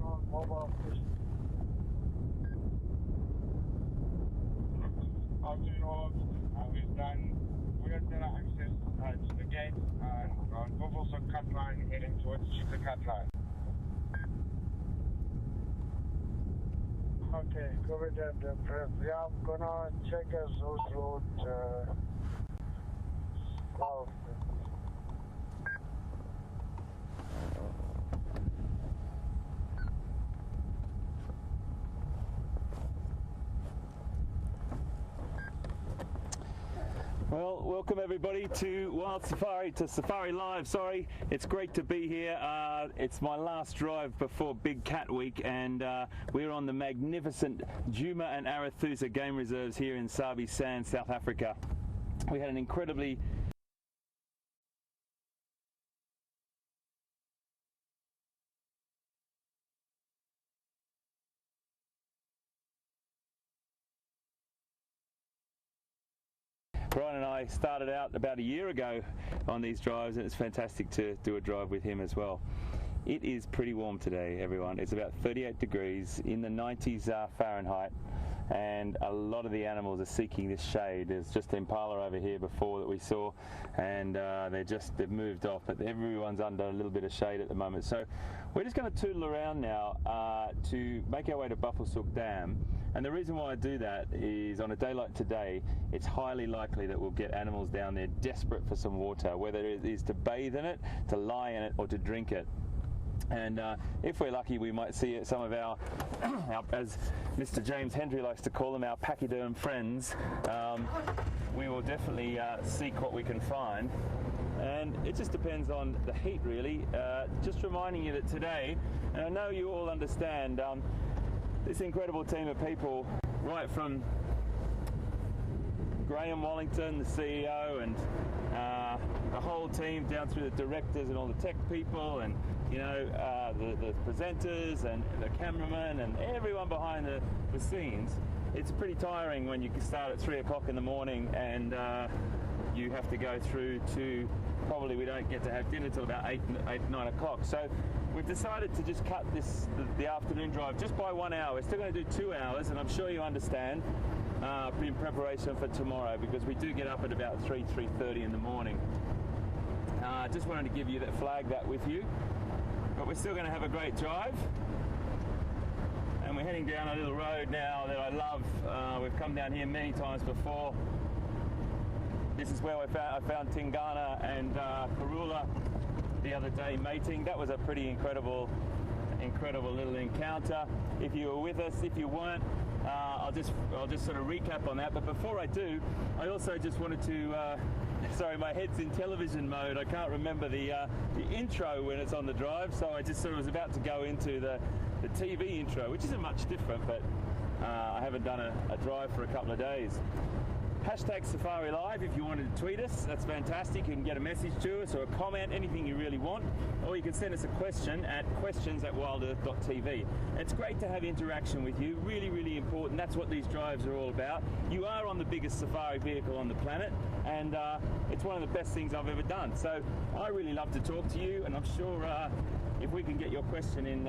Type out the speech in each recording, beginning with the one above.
on mobile fishing. We've done WildEarth access to the gate, and we've also cut line heading towards the cut line. Okay, cover that, press. Yeah, I'm gonna check us those roads. Well, welcome everybody to Safari Live, sorry. It's great to be here. It's my last drive before Big Cat Week, and we're on the magnificent Djuma and Arathusa game reserves here in Sabi Sand, South Africa. We had an incredibly Bryan and I started out about a year ago on these drives, and it's fantastic to do a drive with him as well. It is pretty warm today, everyone. It's about 38 degrees, in the 90s Fahrenheit, and a lot of the animals are seeking this shade. There's just impala over here before that we saw, and they've moved off, but everyone's under a little bit of shade at the moment. So we're just going to tootle around now to make our way to Buffelshoek Dam. And the reason why I do that is on a day like today, it's highly likely that we'll get animals down there desperate for some water, whether it is to bathe in it, to lie in it, or to drink it. And if we're lucky, we might see some of our, as Mr. James Hendry likes to call them, our pachyderm friends. We will definitely seek what we can find. And it just depends on the heat, really. Just reminding you that today, and I know you all understand, this incredible team of people, right from Graham Wallington, the CEO, and the whole team down through the directors and all the tech people, and the presenters and the cameramen and everyone behind the scenes. It's pretty tiring when you start at 3 o'clock in the morning and you have to go through to, probably we don't get to have dinner till about 9 o'clock. So we've decided to just cut the afternoon drive just by 1 hour. We're still going to do 2 hours, and I'm sure you understand, in preparation for tomorrow, because we do get up at about 3:30 in the morning. Just wanted to give you flag that with you, but we're still going to have a great drive. And we're heading down a little road now that I love. We've come down here many times before. This is where I found Tingana and Karula the other day mating. That was a pretty incredible little encounter. If you were with us, if you weren't, I'll just sort of recap on that. But before I do, I also just wanted to. Sorry, my head's in television mode. I can't remember the intro when it's on the drive, so I just sort of was about to go into the TV intro, which isn't much different, but I haven't done a drive for a couple of days. Hashtag Safari Live if you wanted to tweet us. That's fantastic. You can get a message to us or a comment, anything you really want. Or you can send us a question at questions@wildearth.tv. It's great to have interaction with you. Really, really important. That's what these drives are all about. You are on the biggest safari vehicle on the planet, and it's one of the best things I've ever done. So I really love to talk to you, and I'm sure if we can get your question in,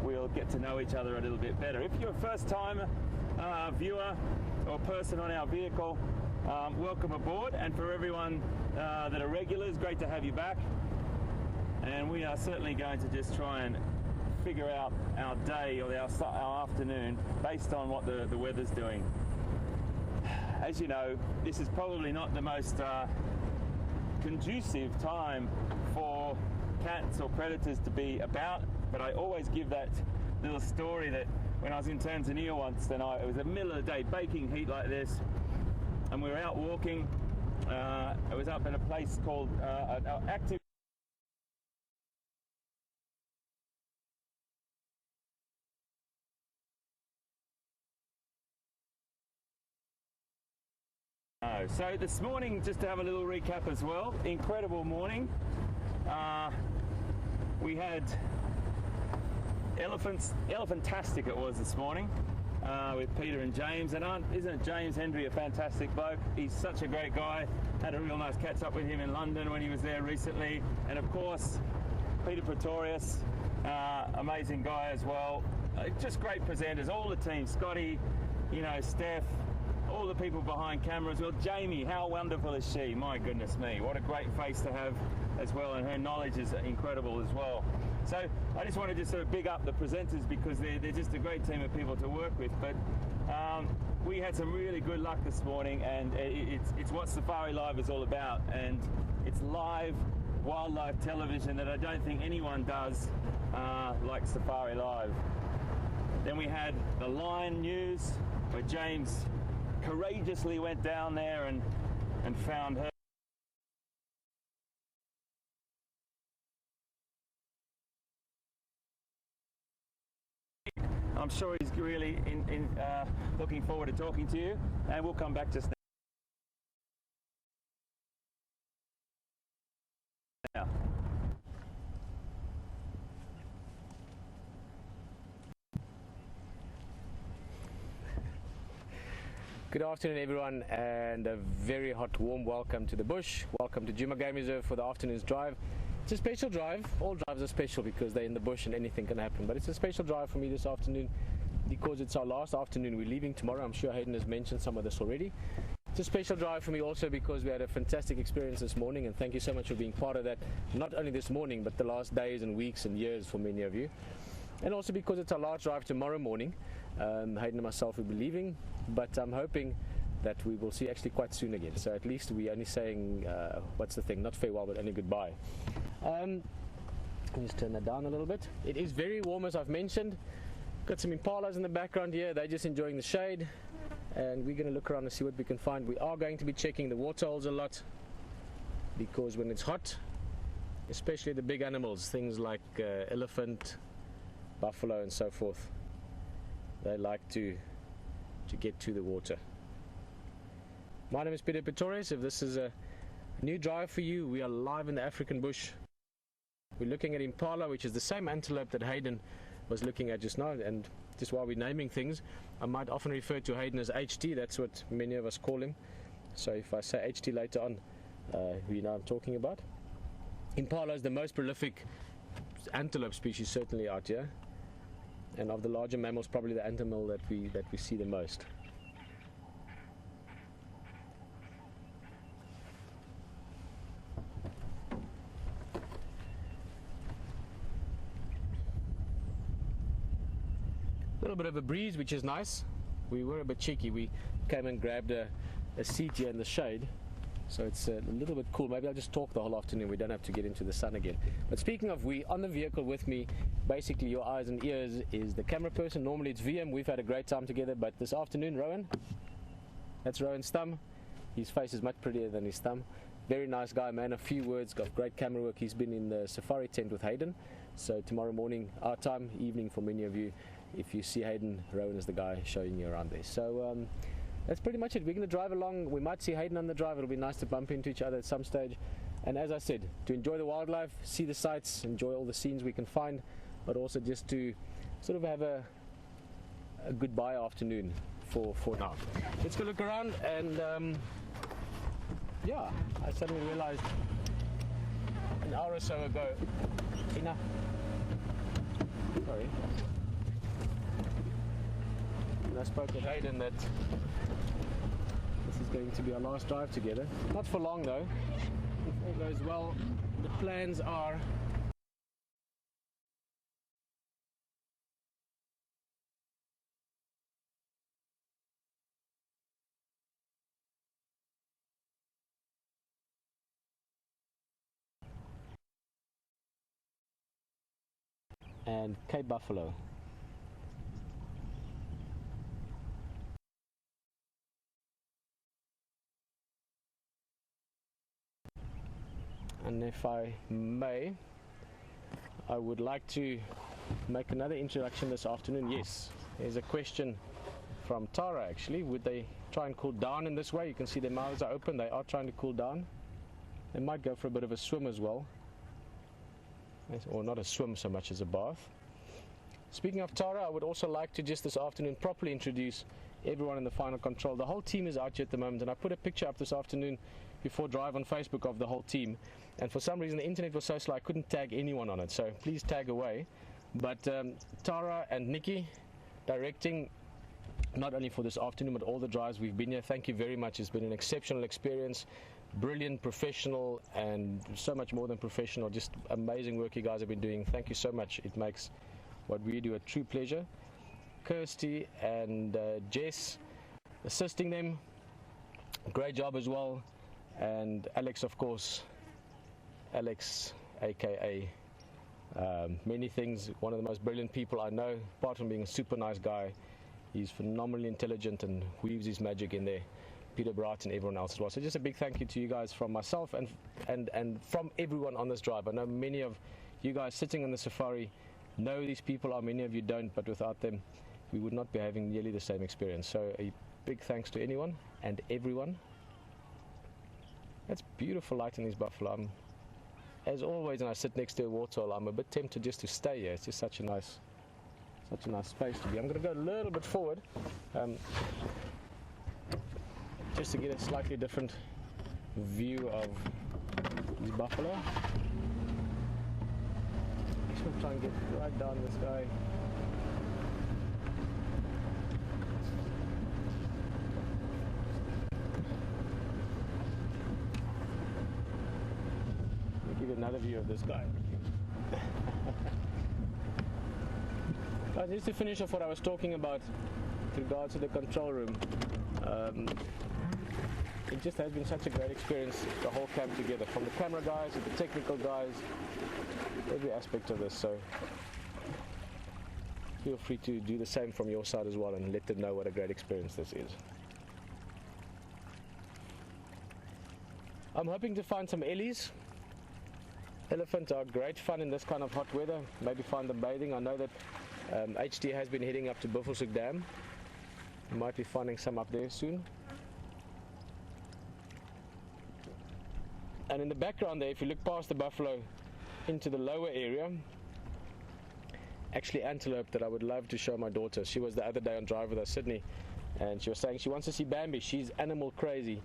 we'll get to know each other a little bit better. If you're a first-time viewer or person on our vehicle, welcome aboard. And for everyone that are regulars, great to have you back. And we are certainly going to just try and figure out our day or our afternoon based on what the weather's doing. As you know, this is probably not the most conducive time for cats or predators to be about, but I always give that little story that when I was in Tanzania once, it was the middle of the day, baking heat like this, and we were out walking. It was up at a place called Active. So this morning, just to have a little recap as well, incredible morning. We had elephantastic it was this morning with Pieter and James. And isn't James Hendry a fantastic bloke? He's such a great guy. Had a real nice catch up with him in London when he was there recently. And of course, Pieter Pretorius, amazing guy as well. Just great presenters, all the team, Scotty, you know, Steph, all the people behind camera as well. Jamie, how wonderful is she? My goodness me, what a great face to have as well, and her knowledge is incredible as well. So I just wanted to sort of big up the presenters because they're just a great team of people to work with. But we had some really good luck this morning, and it's what Safari Live is all about, and it's live wildlife television that I don't think anyone does like Safari Live. Then we had the Lion News, where James courageously went down there and found her. I'm sure he's really looking forward to talking to you, and we'll come back just now. Good afternoon everyone, and a very hot warm welcome to the bush. Welcome to Djuma Game Reserve for the afternoon's drive. It's a special drive. All drives are special because they're in the bush and anything can happen, but it's a special drive for me this afternoon because it's our last afternoon. We're leaving tomorrow. I'm sure Hayden has mentioned some of this already. It's a special drive for me also because we had a fantastic experience this morning, and thank you so much for being part of that, not only this morning but the last days and weeks and years for many of you. And also because it's our last drive tomorrow morning. Hayden and myself will be leaving, but I'm hoping that we will see actually quite soon again. So at least we're only saying, what's the thing, not farewell but only goodbye. Let me just turn that down a little bit. It is very warm, as I've mentioned. Got some impalas in the background here. They're just enjoying the shade, and we're going to look around and see what we can find. We are going to be checking the waterholes a lot because when it's hot, especially the big animals, things like elephant, buffalo and so forth, they like to get to the water. My name is Pieter Pretorius. If this is a new drive for you, we are live in the African bush. We're looking at impala, which is the same antelope that Hayden was looking at just now. And just while we're naming things, I might often refer to Hayden as HT. That's what many of us call him. So if I say HT later on, you know I'm talking about. Impala is the most prolific antelope species certainly out here, and of the larger mammals, probably the animal that we see the most. A little bit of a breeze, which is nice. We were a bit cheeky. We came and grabbed a seat here in the shade, so it's a little bit cool. Maybe I'll just talk the whole afternoon. We don't have to get into the sun again. But speaking of we, on the vehicle with me, basically your eyes and ears, is the camera person. Normally it's Wium. We've had a great time together, but this afternoon, Rowan, that's Rowan's thumb. His face is much prettier than his thumb. Very nice guy, man. A few words, got great camera work. He's been in the safari tent with Hayden. So tomorrow morning, our time, evening for many of you, if you see Hayden, Rowan is the guy showing you around there. So that's pretty much it. We're going to drive along. We might see Hayden on the drive. It'll be nice to bump into each other at some stage. And as I said, to enjoy the wildlife, see the sights, enjoy all the scenes we can find, but also just to sort of have a goodbye afternoon for now. Let's go look around, and yeah, I suddenly realized an hour or so ago, sorry, and I spoke with Hayden that this is going to be our last drive together. Not for long though. If all goes well, the plans are and Cape Buffalo. And if I may, I would like to make another introduction this afternoon. Yes, there's a question from Tara actually. Would they try and cool down in this way? You can see their mouths are open. They are trying to cool down. They might go for a bit of a swim as well. Or not a swim so much as a bath. Speaking of Tara, I would also like to just this afternoon properly introduce everyone in the final control. The whole team is out here at the moment, and I put a picture up this afternoon before drive on Facebook of the whole team, and for some reason the internet was so slow I couldn't tag anyone on it, so please tag away. But Tara and Nikki directing not only for this afternoon but all the drives we've been here. Thank you very much. It's been an exceptional experience, brilliant, professional, and so much more than professional. Just amazing work you guys have been doing. Thank you so much. It makes what we do a true pleasure. Kirsty and Jess assisting them, great job as well. And Alex, of course, Alex aka many things, one of the most brilliant people I know, apart from being a super nice guy. He's phenomenally intelligent and weaves his magic in there. Pieter, Bryan and everyone else as well. So just a big thank you to you guys from myself and from everyone on this drive. I know many of you guys sitting on the safari know these people, are many of you don't, but without them we would not be having nearly the same experience. So a big thanks to anyone and everyone. That's beautiful light in this buffalo. As always, when I sit next to a waterhole, I'm a bit tempted just to stay here. It's just such a nice space to be. I'm going to go a little bit forward, just to get a slightly different view of this buffalo. Just going to try and get right down this guy. Give you another view of this guy. Just to finish off what I was talking about with regards to the control room, it just has been such a great experience, the whole camp together, from the camera guys to the technical guys, every aspect of this. So feel free to do the same from your side as well and let them know what a great experience this is. I'm hoping to find some ellies. Elephants are great fun in this kind of hot weather. Maybe find them bathing. I know that HT has been heading up to Buffelshoek Dam. You might be finding some up there soon. And in the background there, if you look past the buffalo into the lower area, actually antelope that I would love to show my daughter. She was the other day on drive with us, Sydney, and she was saying she wants to see Bambi. She's animal crazy.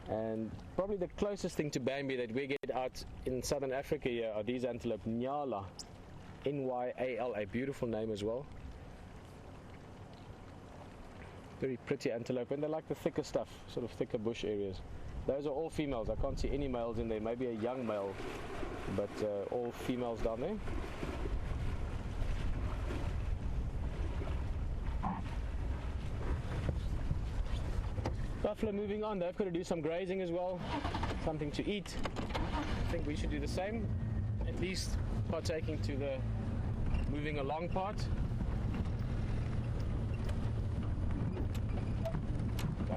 And probably the closest thing to Bambi that we get out in southern Africa here are these antelope, Nyala, N-Y-A-L, a beautiful name as well. Very pretty antelope, and they like the thicker stuff, sort of thicker bush areas. Those are all females. I can't see any males in there, maybe a young male, but all females down there. Buffalo moving on, they've got to do some grazing as well, something to eat. I think we should do the same, at least partaking to the moving along part.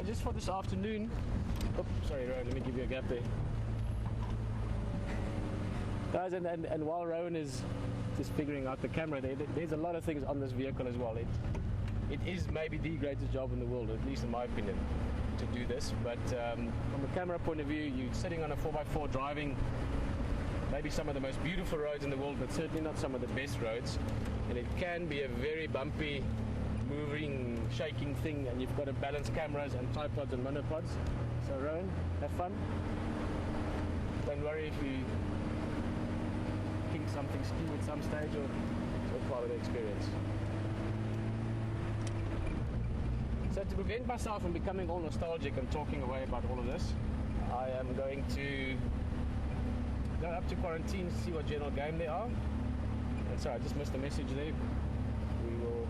Just for this afternoon, sorry Rowan, let me give you a gap there. Guys, and while Rowan is just figuring out the camera there's a lot of things on this vehicle as well. It is maybe the greatest job in the world, at least in my opinion, to do this. But from a camera point of view, you're sitting on a 4x4 driving maybe some of the most beautiful roads in the world, but certainly not some of the best roads. And it can be a very bumpy, moving, shaking thing, and you've got to balance cameras and tripods and monopods. So Rowan, have fun. Don't worry if you kink something skew at some stage, or it's all part of the experience. So to prevent myself from becoming all nostalgic and talking away about all of this, I am going to go up to quarantine, see what general game there are. And sorry, I just missed a message there. We will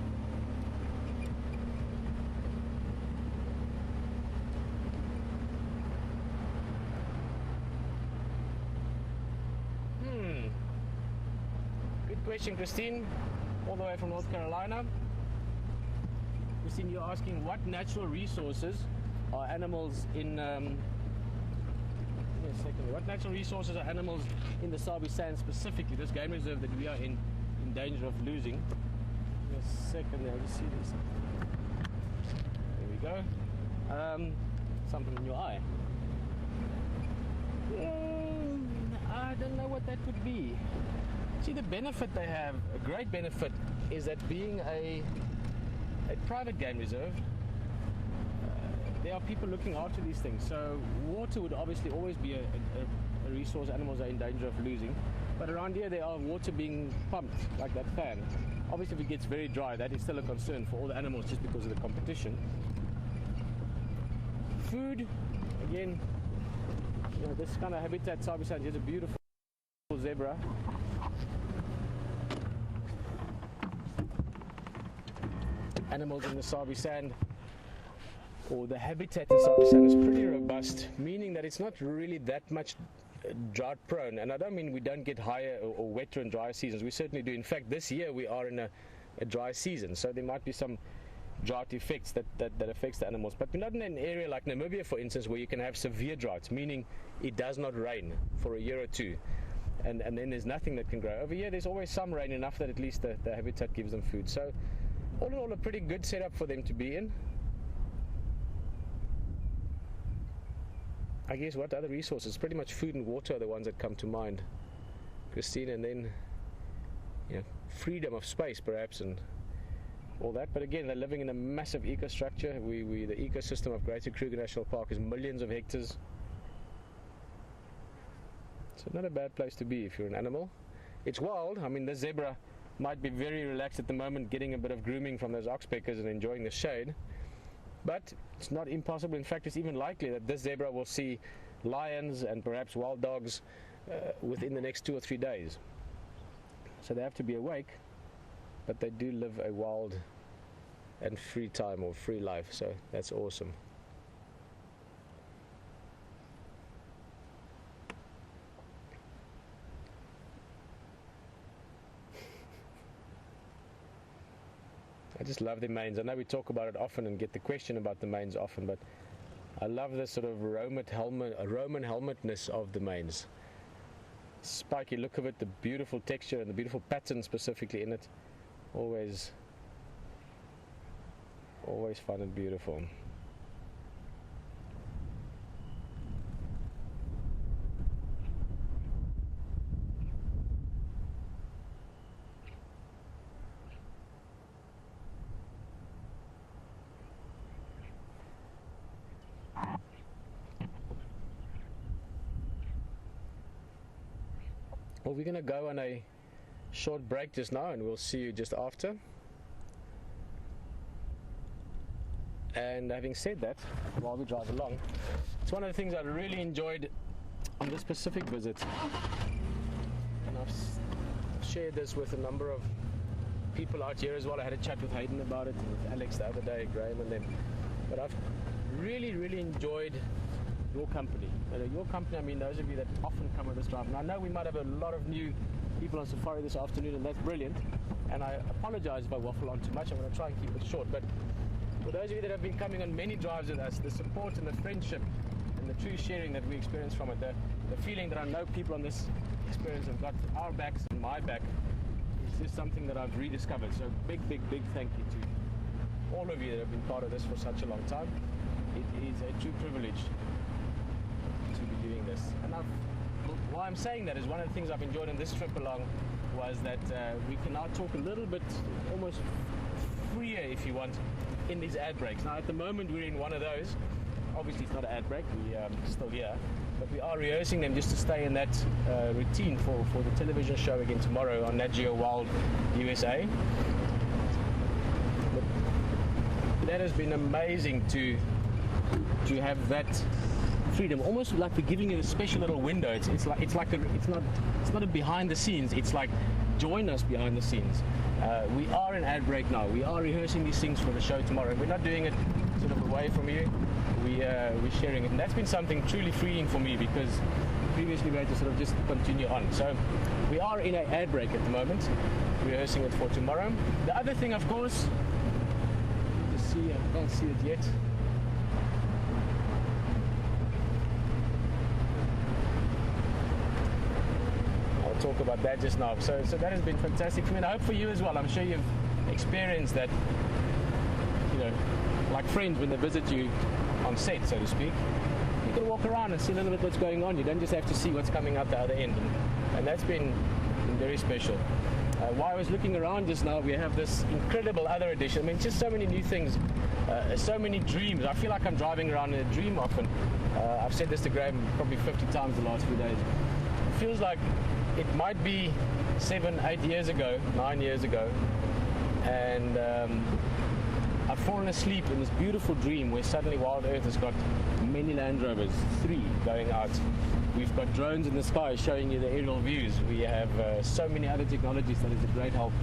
good question, Christine, all the way from North Carolina. Christine, you're asking what natural resources are animals in what natural resources are animals in the Sabi Sands specifically, this game reserve that we are in danger of losing. Give me a second there, I'll just see this. There we go. Something in your eye. I don't know what that could be. See, the benefit they have, a great benefit, is that being a private game reserve, there are people looking after these things. So water would obviously always be a resource animals are in danger of losing. But around here there are water being pumped, like that fan. Obviously if it gets very dry, that is still a concern for all the animals just because of the competition. Food, again, you know, this kind of habitat, Sabi Sand, here's a beautiful zebra. Animals in the Sabi Sand, or the habitat in Sabi Sand, is pretty robust, meaning that it's not really that much drought prone. And I don't mean we don't get higher or wetter and drier seasons. We certainly do. In fact, this year we are in a dry season, so there might be some drought effects that affects the animals. But we're not in an area like Namibia, for instance, where you can have severe droughts, meaning it does not rain for a year or two, and then there's nothing that can grow. Over here there's always some rain, enough that at least the habitat gives them food. So all in all, a pretty good setup for them to be in. I guess what other resources? Pretty much food and water are the ones that come to mind, Christine, and then, you know, freedom of space perhaps and all that. But again, they're living in a massive ecostructure. The ecosystem of Greater Kruger National Park is millions of hectares. So not a bad place to be if you're an animal. It's wild. I mean, the zebra might be very relaxed at the moment, getting a bit of grooming from those oxpeckers and enjoying the shade. But it's not impossible. In fact, it's even likely that this zebra will see lions and perhaps wild dogs within the next 2 or 3 days. So they have to be awake, but they do live a wild and free time or free life. So that's awesome. I just love the manes. I know we talk about it often and get the question about the manes often, but I love the sort of Roman helmetness of the manes. Spiky look of it, the beautiful texture and the beautiful pattern specifically in it. Always fun and beautiful. Well, we're going to go on a short break just now, and we'll see you just after. And having said that, while we drive along, it's one of the things I really enjoyed on this Pacific visit. And I've shared this with a number of people out here as well. I had a chat with Hayden about it, and with Alex the other day, Graham and them. But I've really enjoyed your company. Your company, I mean those of you that often come on this drive. And I know we might have a lot of new people on safari this afternoon, and that's brilliant. And I apologize if I waffle on too much. I'm going to try and keep it short. But for those of you that have been coming on many drives with us, the support and the friendship and the true sharing that we experience from it, the feeling that I know people on this experience have got our backs and my back, is just something that I've rediscovered. So big thank you to all of you that have been part of this for such a long time. It is a true privilege to be doing this. And why I'm saying that is one of the things I've enjoyed on this trip along was that we can now talk a little bit almost freer, if you want, in these ad breaks. Now at the moment we're in one of those. Obviously it's not an ad break, we're still here, but we are rehearsing them just to stay in that routine for the television show again tomorrow on Nat Geo Wilds USA. But that has been amazing to have that freedom, almost like we're giving it a special little window. It's not a behind the scenes. It's like join us behind the scenes. We are in ad break now. We are rehearsing these things for the show tomorrow. We're not doing it sort of away from you. We're sharing it, and that's been something truly freeing for me because previously we had to sort of just continue on. So we are in an ad break at the moment, rehearsing it for tomorrow. The other thing, of course, just see, I can't see it yet. Talk about that just now. So that has been fantastic for me, and I hope for you as well. I'm sure you've experienced that, you know, like friends when they visit you on set, so to speak. You can walk around and see a little bit what's going on. You don't just have to see what's coming out the other end, and that's been very special. While I was looking around just now, we have this incredible other edition. I mean, just so many new things so many dreams. I feel like I'm driving around in a dream often. I've said this to Graham probably 50 times the last few days. It feels like it might be 7, 8 years ago, 9 years ago, and I've fallen asleep in this beautiful dream where suddenly WildEarth has got many Land Rovers, 3 going out. We've got drones in the sky showing you the aerial views. We have so many other technologies that is a great help.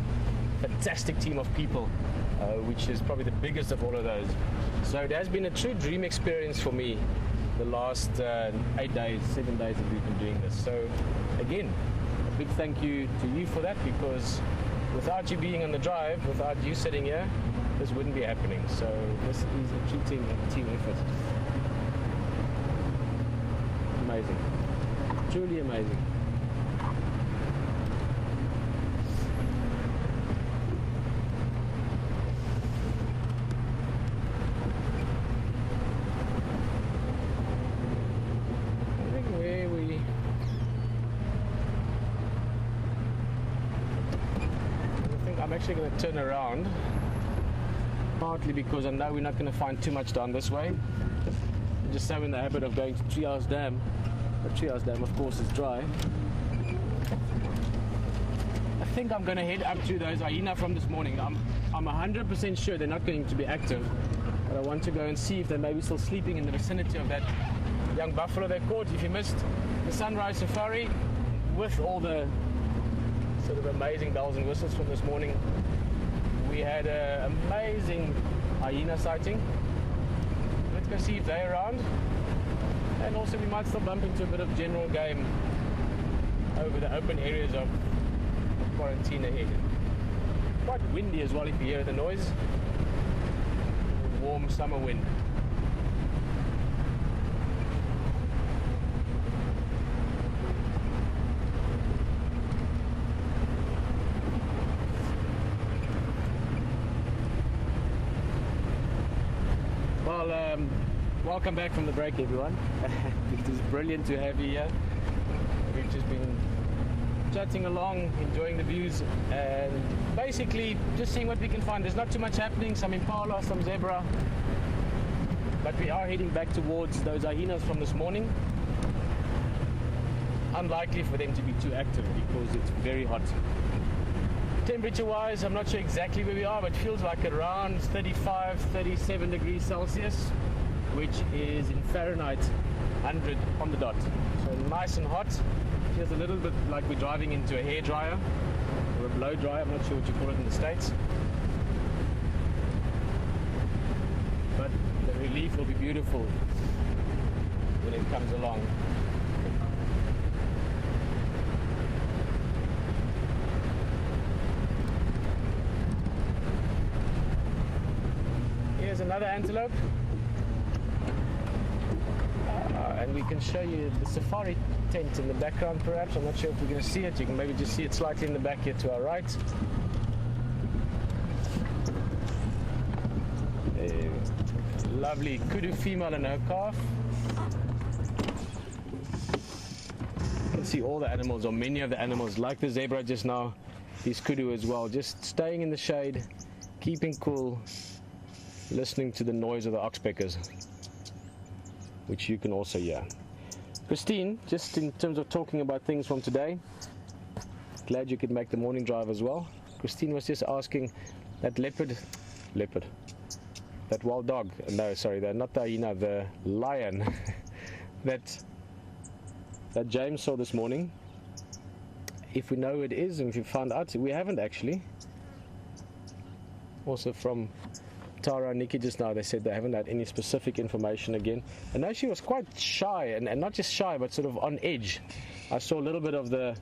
Fantastic team of people, which is probably the biggest of all of those. So it has been a true dream experience for me the last 8 days, 7 days that we've been doing this. So again, a big thank you to you for that, because without you being on the drive, without you sitting here, this wouldn't be happening. So this is a true team effort. Amazing. Truly amazing. I'm actually going to turn around, partly because I know we're not going to find too much down this way. I'm just so in the habit of going to Treehouse Dam. But Treehouse Dam, of course, is dry. I think I'm going to head up to those hyena from this morning. I'm 100% sure they're not going to be active, but I want to go and see if they're maybe still sleeping in the vicinity of that young buffalo they caught. If you missed the sunrise safari with all the sort of amazing bells and whistles from this morning, we had an amazing hyena sighting. Let's go see if they're around, and also we might still bump into a bit of general game over the open areas of quarantine ahead. Quite windy as well, if you hear the noise. Warm summer wind. Welcome back from the break, everyone. It is brilliant to have you here. We've just been chatting along, enjoying the views, and basically just seeing what we can find. There's not too much happening, some impala, some zebra, but we are heading back towards those hyenas from this morning. Unlikely for them to be too active because it's very hot. Temperature wise, I'm not sure exactly where we are, but it feels like around 35, 37 degrees Celsius, which is in Fahrenheit 100 on the dot. So nice and hot. Feels a little bit like we're driving into a hairdryer or a blow dryer. I'm not sure what you call it in the States. But the relief will be beautiful when it comes along. Here's another antelope. And we can show you the safari tent in the background perhaps. I'm not sure if we're going to see it. You can maybe just see it slightly in the back here to our right. Lovely kudu female and her calf. You can see all the animals, or many of the animals, like the zebra just now, these kudu as well, just staying in the shade, keeping cool, listening to the noise of the oxpeckers, which you can also hear. Christine, just in terms of talking about things from today, glad you could make the morning drive as well. Christine was just asking that leopard, that wild dog, no, sorry, not the hyena, the lion that James saw this morning, if we know who it is, and if you found out. We haven't actually. Also from Tara and Nikki just now, they said they haven't had any specific information again. I know she was quite shy, and not just shy, but sort of on edge. I saw a little bit of the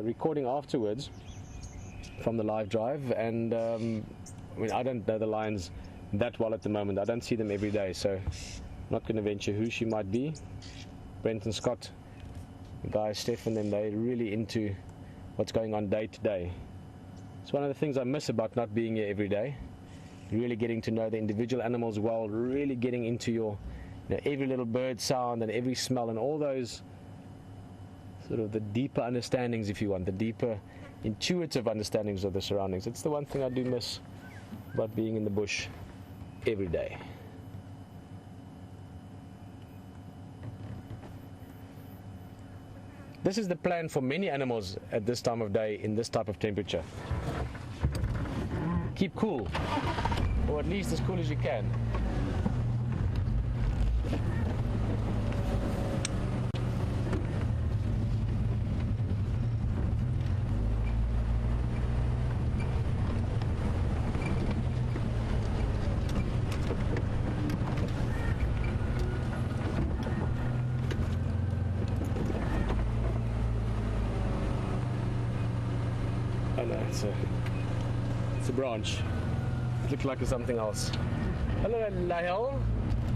recording afterwards from the live drive, and I mean, I don't know the lions that well at the moment. I don't see them every day, so I'm not going to venture who she might be. Brent and Scott, the guys, Steph and them, they're really into what's going on day to day. It's one of the things I miss about not being here every day. Really getting to know the individual animals well, really getting into your, every little bird sound and every smell and all those sort of the deeper understandings, if you want, the deeper intuitive understandings of the surroundings. It's the one thing I do miss about being in the bush. every day. This is the plan for many animals at this time of day in this type of temperature. Keep cool, or at least as cool as you can. Oh no, it's a branch. It looks like it's something else. Hello, Lahel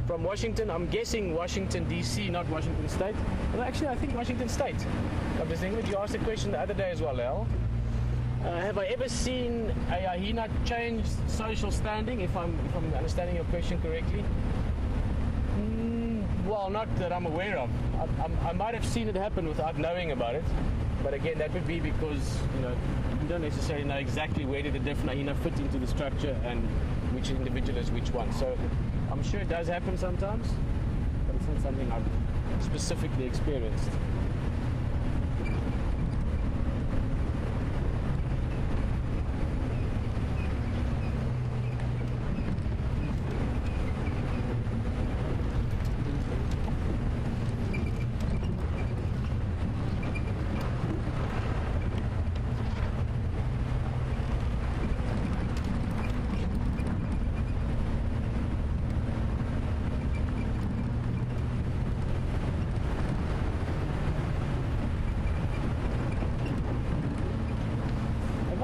from Washington. I'm guessing Washington DC, not Washington State. Well, actually, I think Washington State. Dr. Singlet, you asked a question the other day as well, Lahel. Have I ever seen a hyena change social standing? If I'm understanding your question correctly. Well, not that I'm aware of. I might have seen it happen without knowing about it. But again, that would be because, you know, you don't necessarily know exactly where did the different hyena fit into the structure and which individual is which one. So I'm sure it does happen sometimes, but it's not something I've specifically experienced.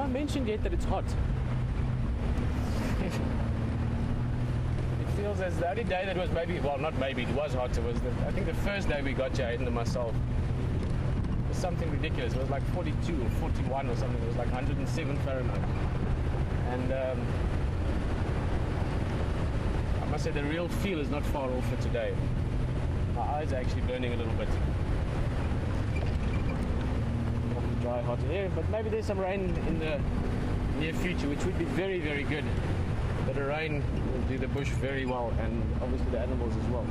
Mentioned yet that it's hot. It feels as the only day that was maybe, well, not maybe, it was hot. It was I think the first day we got here, Hayden and myself, it was something ridiculous. It was like 42 or 41 or something. It was like 107 Fahrenheit. And I must say the real feel is not far off for today. My eyes are actually burning a little bit. Dry, hot air, but maybe there's some rain in the near future, which would be very, very good. But the rain will do the bush very well, and obviously the animals as well.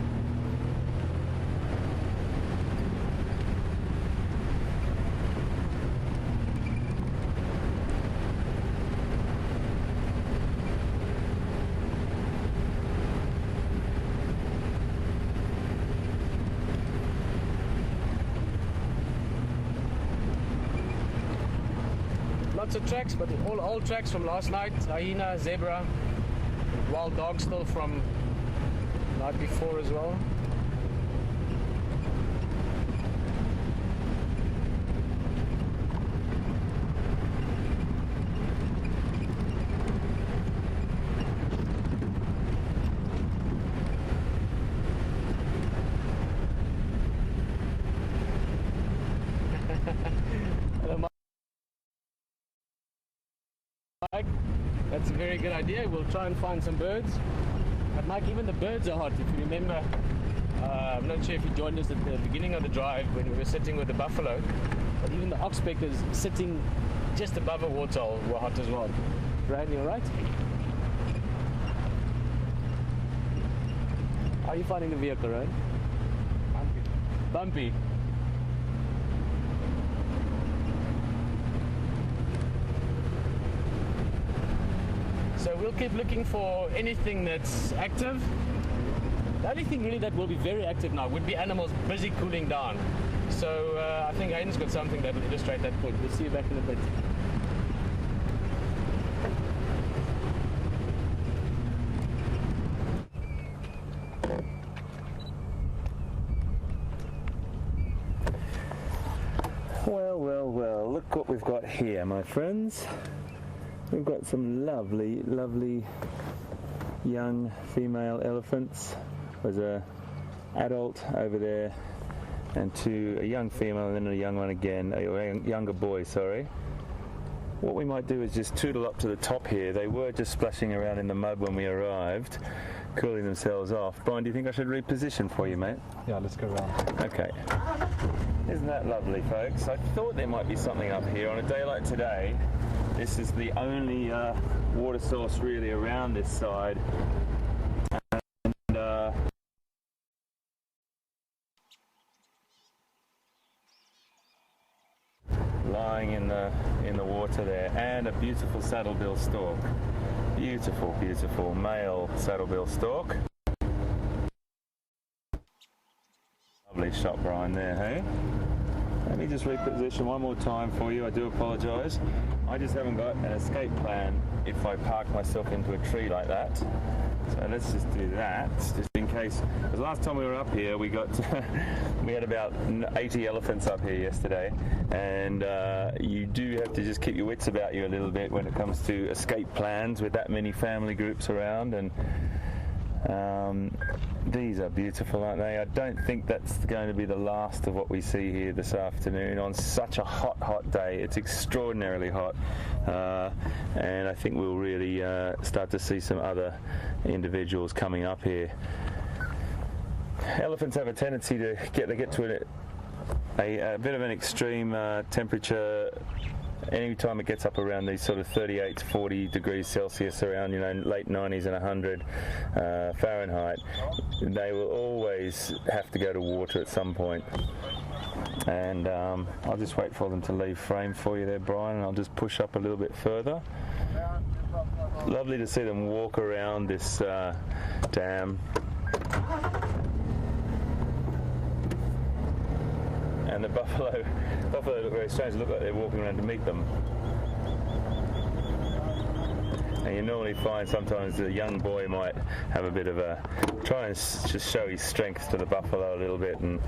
Lots of tracks, but all old tracks from last night. Hyena, zebra, wild dog still from the night before as well. Mike, that's a very good idea. We'll try and find some birds. But Mike, even the birds are hot. If you remember, I'm not sure if you joined us at the beginning of the drive when we were sitting with the buffalo, but even the oxpeckers sitting just above a warthol were hot as well. Bryan, you alright? How are you finding the vehicle, right? Bumpy. So we'll keep looking for anything that's active. The only thing really that will be very active now would be animals busy cooling down. So I think Hayden's got something that will illustrate that point. We'll see you back in a bit. Well, well, well, look what we've got here, my friends. We've got some lovely, lovely young female elephants. There's a adult over there and a young female and then a young one again, a younger boy, sorry. What we might do is just tootle up to the top here. They were just splashing around in the mud when we arrived, cooling themselves off. Bryan, do you think I should reposition for you, mate? Yeah, let's go around. Okay. Isn't that lovely, folks? I thought there might be something up here on a day like today. This is the only water source really around this side. in the water there, and a beautiful saddlebill stork. Beautiful, beautiful male saddlebill stork. Lovely shot, Bryan, there, hey? Let me just reposition one more time for you. I do apologise. I just haven't got an escape plan if I park myself into a tree like that. So let's just do that, just in case. Because last time we were up here, we got we had about 80 elephants up here yesterday, and you do have to just keep your wits about you a little bit when it comes to escape plans with that many family groups around. And these are beautiful, aren't they? I don't think that's going to be the last of what we see here this afternoon on such a hot, hot day. It's extraordinarily hot, and I think we'll really start to see some other individuals coming up here. Elephants have a tendency to get to a bit of an extreme temperature. Anytime it gets up around these sort of 38 to 40 degrees Celsius, around, you know, late 90s and 100 Fahrenheit, they will always have to go to water at some point. And I'll just wait for them to leave frame for you there, Bryan, and I'll just push up a little bit further. Lovely to see them walk around this dam. And the buffalo look very strange. They look like they're walking around to meet them. And you normally find sometimes the young boy might have a bit of a try and just show his strength to the buffalo a little bit, and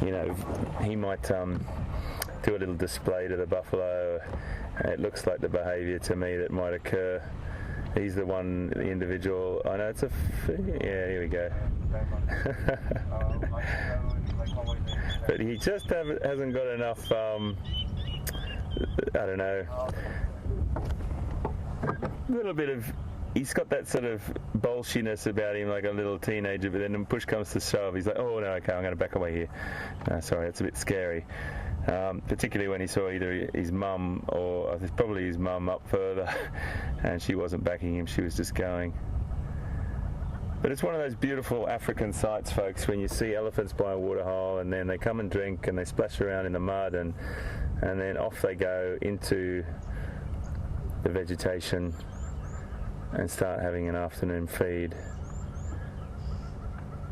you know, he might do a little display to the buffalo. It looks like the behaviour to me that might occur. He's the individual. I know it's yeah. Here we go. But he just hasn't got enough, I don't know, a little bit of, he's got that sort of bolshiness about him, like a little teenager, but then when push comes to shove, he's like, oh no, okay, I'm going to back away here. Sorry, that's a bit scary. Particularly when he saw either his mum or probably his mum up further, and she wasn't backing him, she was just going. But it's one of those beautiful African sights, folks, when you see elephants by a waterhole and then they come and drink and they splash around in the mud, and then off they go into the vegetation and start having an afternoon feed.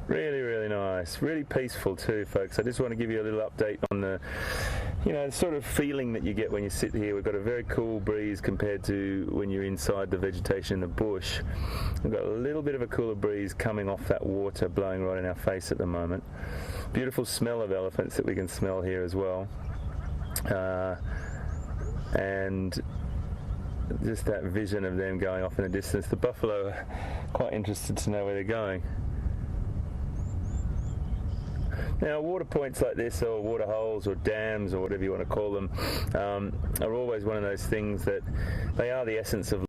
Really, really nice. Really peaceful too, folks. I just want to give you a little update on the, you know, the sort of feeling that you get when you sit here. We've got a very cool breeze compared to when you're inside the vegetation in the bush. We've got a little bit of a cooler breeze coming off that water, blowing right in our face at the moment. Beautiful smell of elephants that we can smell here as well. And just that vision of them going off in the distance. The buffalo are quite interested to know where they're going. Now, water points like this, or water holes, or dams, or whatever you want to call them, are always one of those things that they are the essence of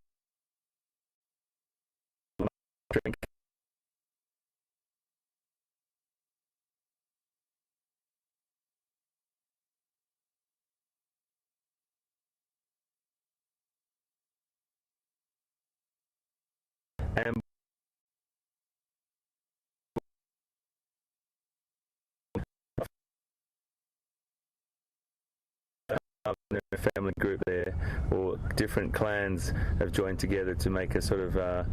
drink. And a family group there, or different clans have joined together to make a sort of a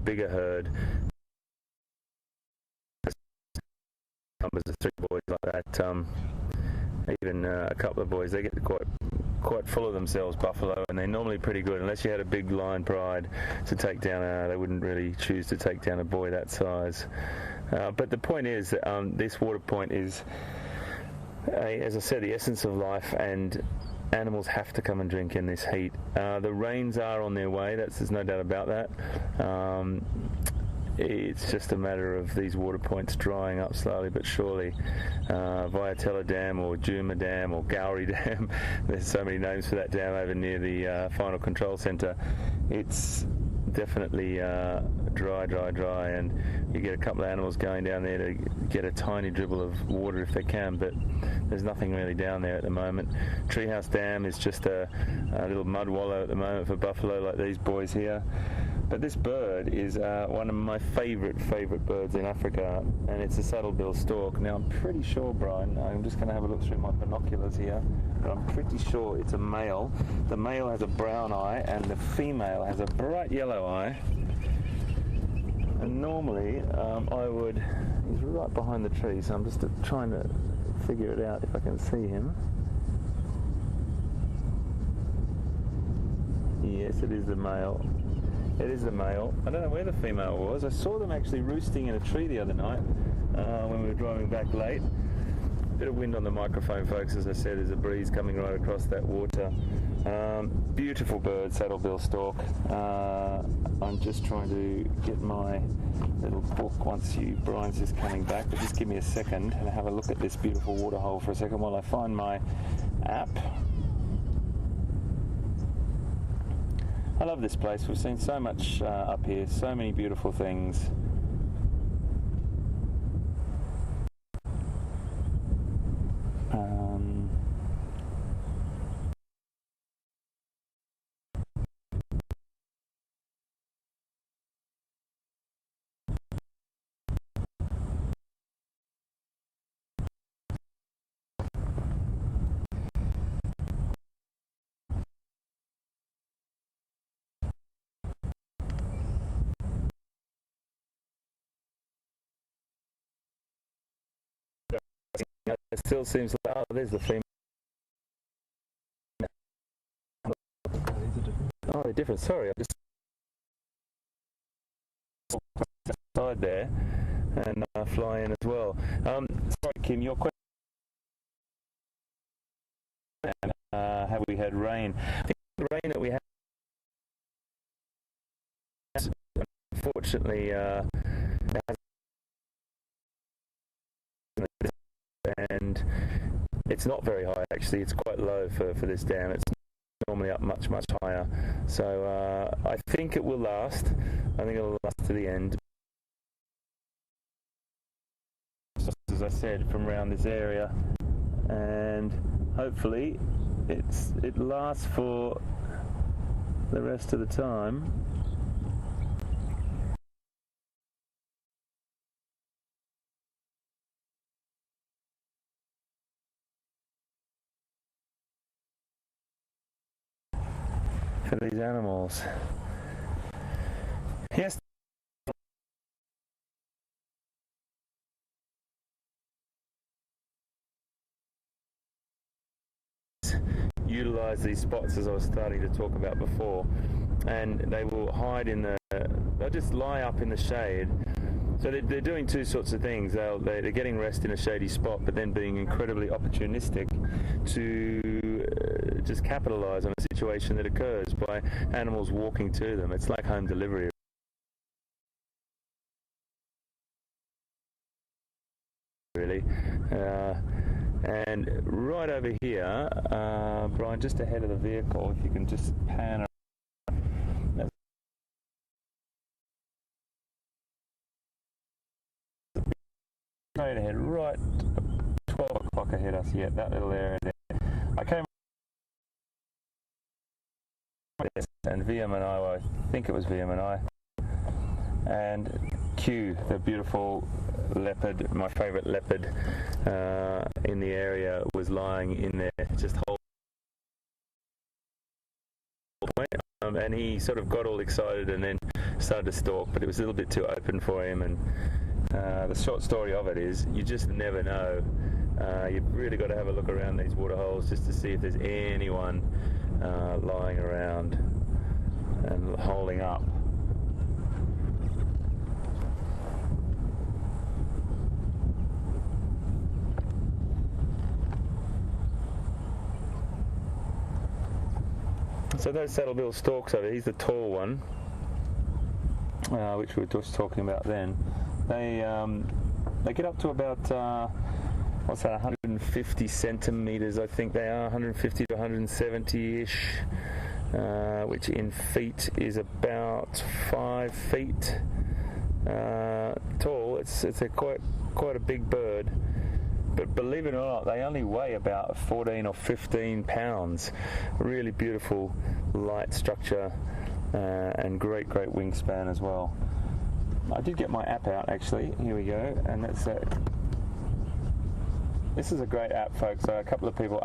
bigger herd. Numbers of 3 boys like that, even a couple of boys, they get quite full of themselves, buffalo, and they're normally pretty good. Unless you had a big lion pride to take down, they wouldn't really choose to take down a boy that size. But the point is that this water point is, as I said, the essence of life, and animals have to come and drink in this heat. The rains are on their way, there's no doubt about that. It's just a matter of these water points drying up slowly but surely. Viatella Dam, or Juma Dam, or Gowrie Dam, there's so many names for that dam over near the Final Control Centre. It's definitely dry, and you get a couple of animals going down there to get a tiny dribble of water if they can, but there's nothing really down there at the moment. Treehouse Dam is just a little mud wallow at the moment for buffalo, like these boys here. But this bird is one of my favourite birds in Africa, and it's a saddle-billed stork. Now I'm pretty sure, Bryan, I'm just going to have a look through my binoculars here, but I'm pretty sure it's a male. The male has a brown eye and the female has a bright yellow eye. And normally he's right behind the tree, so I'm just trying to figure it out if I can see him. Yes, it is the male. It is the male. I don't know where the female was. I saw them actually roosting in a tree the other night when we were driving back late. Bit of wind on the microphone, folks. As I said, there's a breeze coming right across that water. Beautiful bird, saddle-bill stork. I'm just trying to get my little book once Bryan's just coming back. But just give me a second and have a look at this beautiful waterhole for a second while I find my app. I love this place. We've seen so much up here, so many beautiful things. It still seems like, there's the female. Oh, they're different. Sorry, I just side there and fly in as well. Sorry, Kim, your question. Have we had rain? I think the rain that we had, unfortunately, and it's not very high actually. It's quite low for this dam. It's normally up much higher, so I think it will last. I think it will last to the end. Just as I said, from around this area, and hopefully it lasts for the rest of the time. For these animals. Yes. Utilize these spots as I was starting to talk about before, and they will hide they'll just lie up in the shade. So they're doing two sorts of things. They're getting rest in a shady spot, but then being incredibly opportunistic to just capitalize on a situation that occurs by animals walking to them. It's like home delivery. Really. And right over here, Bryan, just ahead of the vehicle, if you can just pan around. Straight ahead, right 12 o'clock ahead of us, yeah, that little area there. I came and Wium and I think it was Wium and I, and Q, the beautiful leopard, my favourite leopard in the area, was lying in there, just holding. And he sort of got all excited and then started to stalk, but it was a little bit too open for him. And the short story of it is, you just never know. You've really got to have a look around these water holes just to see if there's anyone lying around and holding up. So those saddle-bill storks over there, he's the tall one, which we were just talking about then. They get up to about, what's that, 150 centimetres, I think they are, 150 to 170-ish, which in feet is about 5 feet tall. It's quite a big bird. But believe it or not, they only weigh about 14 or 15 pounds. Really beautiful, light structure, and great wingspan as well. I did get my app out actually. Here we go, and that's it. This is a great app, folks. So a couple of people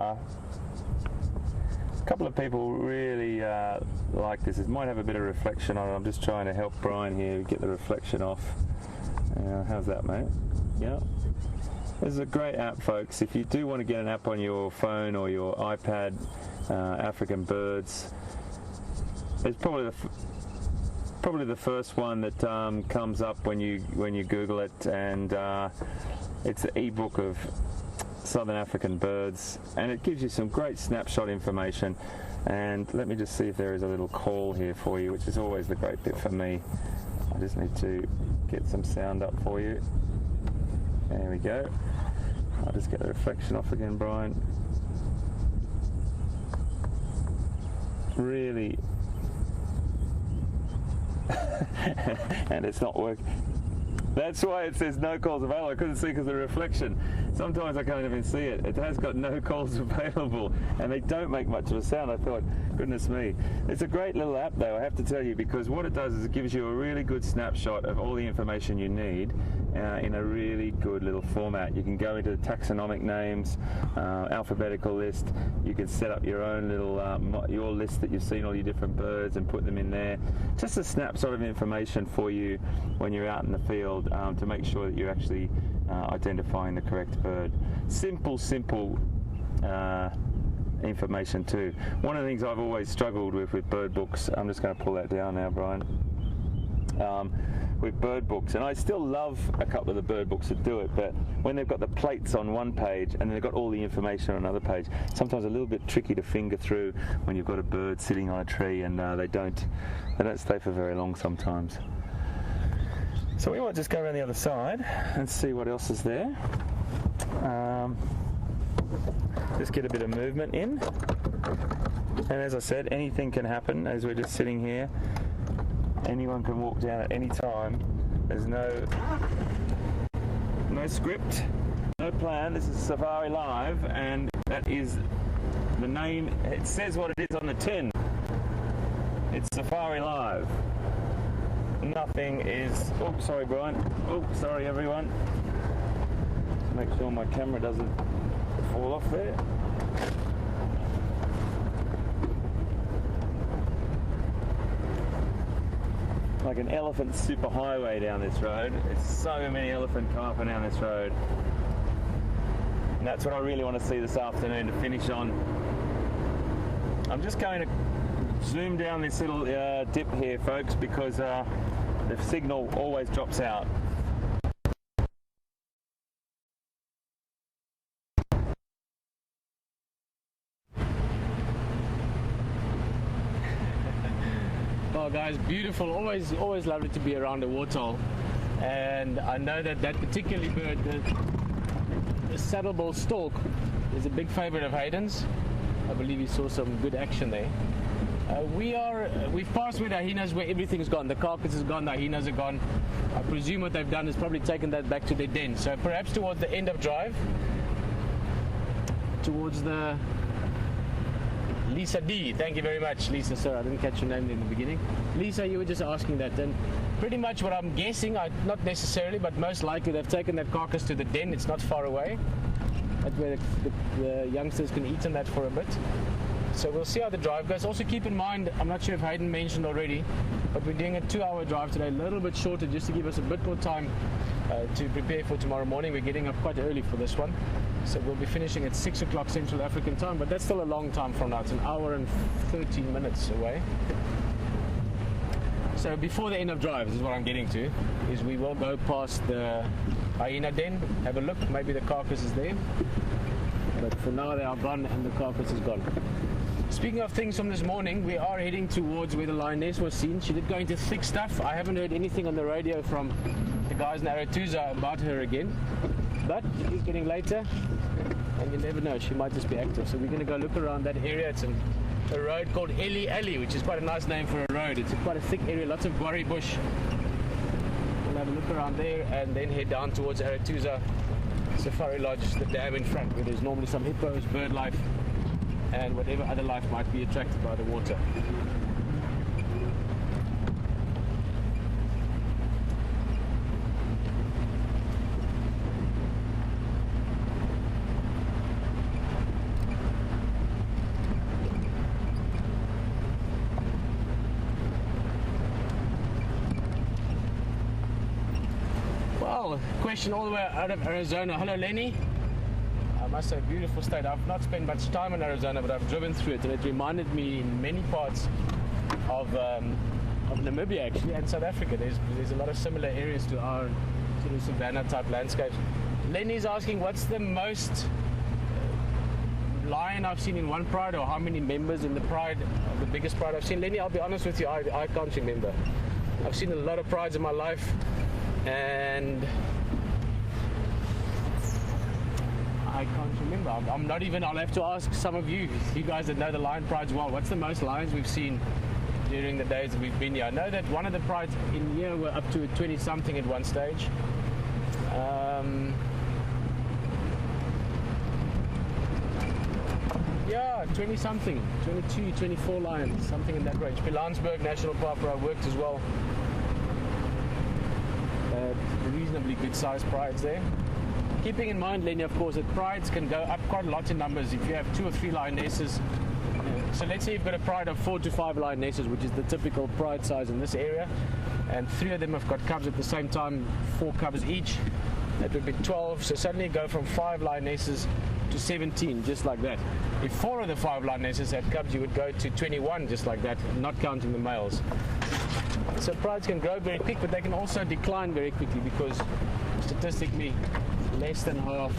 really like this. It might have a bit of reflection on it. I'm just trying to help Bryan here get the reflection off. How's that, mate? Yeah. This is a great app, folks. If you do want to get an app on your phone or your iPad, African birds, it's probably the first one that comes up when you Google it, and it's the ebook of Southern African birds, and it gives you some great snapshot information. And let me just see if there is a little call here for you, which is always the great bit for me. I just need to get some sound up for you. There we go. I'll just get the reflection off again, Bryan. Really. And it's not working. That's why it says no calls available. I couldn't see because of the reflection. Sometimes I can't even see it. It has got no calls available, and they don't make much of a sound. I thought, goodness me. It's a great little app though, I have to tell you, because what it does is it gives you a really good snapshot of all the information you need in a really good little format. You can go into the taxonomic names, alphabetical list. You can set up your own little your list that you've seen all your different birds and put them in there. Just a snapshot of information for you when you're out in the field to make sure that you're actually identifying the correct bird. Simple information too. One of the things I've always struggled with bird books, I'm just going to pull that down now, Bryan, with bird books, and I still love a couple of the bird books that do it, but when they've got the plates on one page and they've got all the information on another page, sometimes a little bit tricky to finger through when you've got a bird sitting on a tree, and they don't stay for very long sometimes. So we might just go around the other side and see what else is there. Just get a bit of movement in. And as I said, anything can happen as we're just sitting here. Anyone can walk down at any time. There's no script, no plan. This is Safari Live, and that is the name. It says what it is on the tin. It's Safari Live. Nothing is... Oh, sorry, Bryan. Oh, sorry, everyone. Make sure my camera doesn't fall off there. Like an elephant superhighway down this road. There's so many elephant come up and down this road. And that's what I really want to see this afternoon to finish on. I'm just going to zoom down this little dip here, folks, because the signal always drops out. Oh, guys, beautiful. Always lovely to be around a warthol. And I know that particular bird, the saddleball stork, is a big favorite of Hayden's. I believe he saw some good action there. We've passed with the hyenas where everything's gone. The carcass is gone, the hyenas are gone. I presume what they've done is probably taken that back to their den. So perhaps towards the end of drive, towards the Lisa D. Thank you very much, Lisa. Sorry, I didn't catch your name in the beginning. Lisa, you were just asking that, and pretty much what I'm guessing, not necessarily, but most likely they've taken that carcass to the den. It's not far away. That's where the youngsters can eat on that for a bit. So we'll see how the drive goes. Also keep in mind, I'm not sure if Hayden mentioned already, but we're doing a 2-hour drive today, a little bit shorter just to give us a bit more time to prepare for tomorrow morning. We're getting up quite early for this one. So we'll be finishing at 6 o'clock Central African time, but that's still a long time from now. It's an hour and 13 minutes away. So before the end of drive, this is what I'm getting to, is we will go past the hyena den, have a look, maybe the carcass is there. But for now they are gone and the carcass is gone. Speaking of things from this morning, we are heading towards where the lioness was seen. She did go into thick stuff. I haven't heard anything on the radio from the guys in Aretusa about her again. But it is getting later, and you never know, she might just be active. So we're going to go look around that area. It's a road called Ellie Alley, which is quite a nice name for a road. It's quite a thick area, lots of guarri bush. We'll have a look around there and then head down towards Aretusa Safari Lodge, the dam in front, where there's normally some hippos, bird life, and whatever other life might be attracted by the water. well. Question all the way out of Arizona. Hello, Lenny. I must say, beautiful state. I've not spent much time in Arizona, but I've driven through it, and it reminded me in many parts of Namibia, actually, and South Africa. There's a lot of similar areas to our sort of savanna type landscapes. Lenny's asking, what's the most lion I've seen in one pride, or how many members in the pride, the biggest pride I've seen? Lenny, I'll be honest with you, I can't remember. I've seen a lot of prides in my life, and I can't remember. I'm not even, I'll have to ask some of you guys that know the lion prides well, what's the most lions we've seen during the days that we've been here? I know that one of the prides in here were up to 20 something at one stage. Yeah, 20 something, 22, 24 lions, something in that range. Pilanesberg National Park where I worked as well. Reasonably good sized prides there. Keeping in mind, Lenny, of course, that prides can go up quite a lot in numbers if you have 2 or 3 lionesses. So let's say you've got a pride of 4 to 5 lionesses, which is the typical pride size in this area, and 3 of them have got cubs at the same time, 4 cubs each. That would be 12. So suddenly you go from 5 lionesses to 17, just like that. If 4 of the 5 lionesses had cubs, you would go to 21, just like that, not counting the males. So prides can grow very quick, but they can also decline very quickly because statistically less than half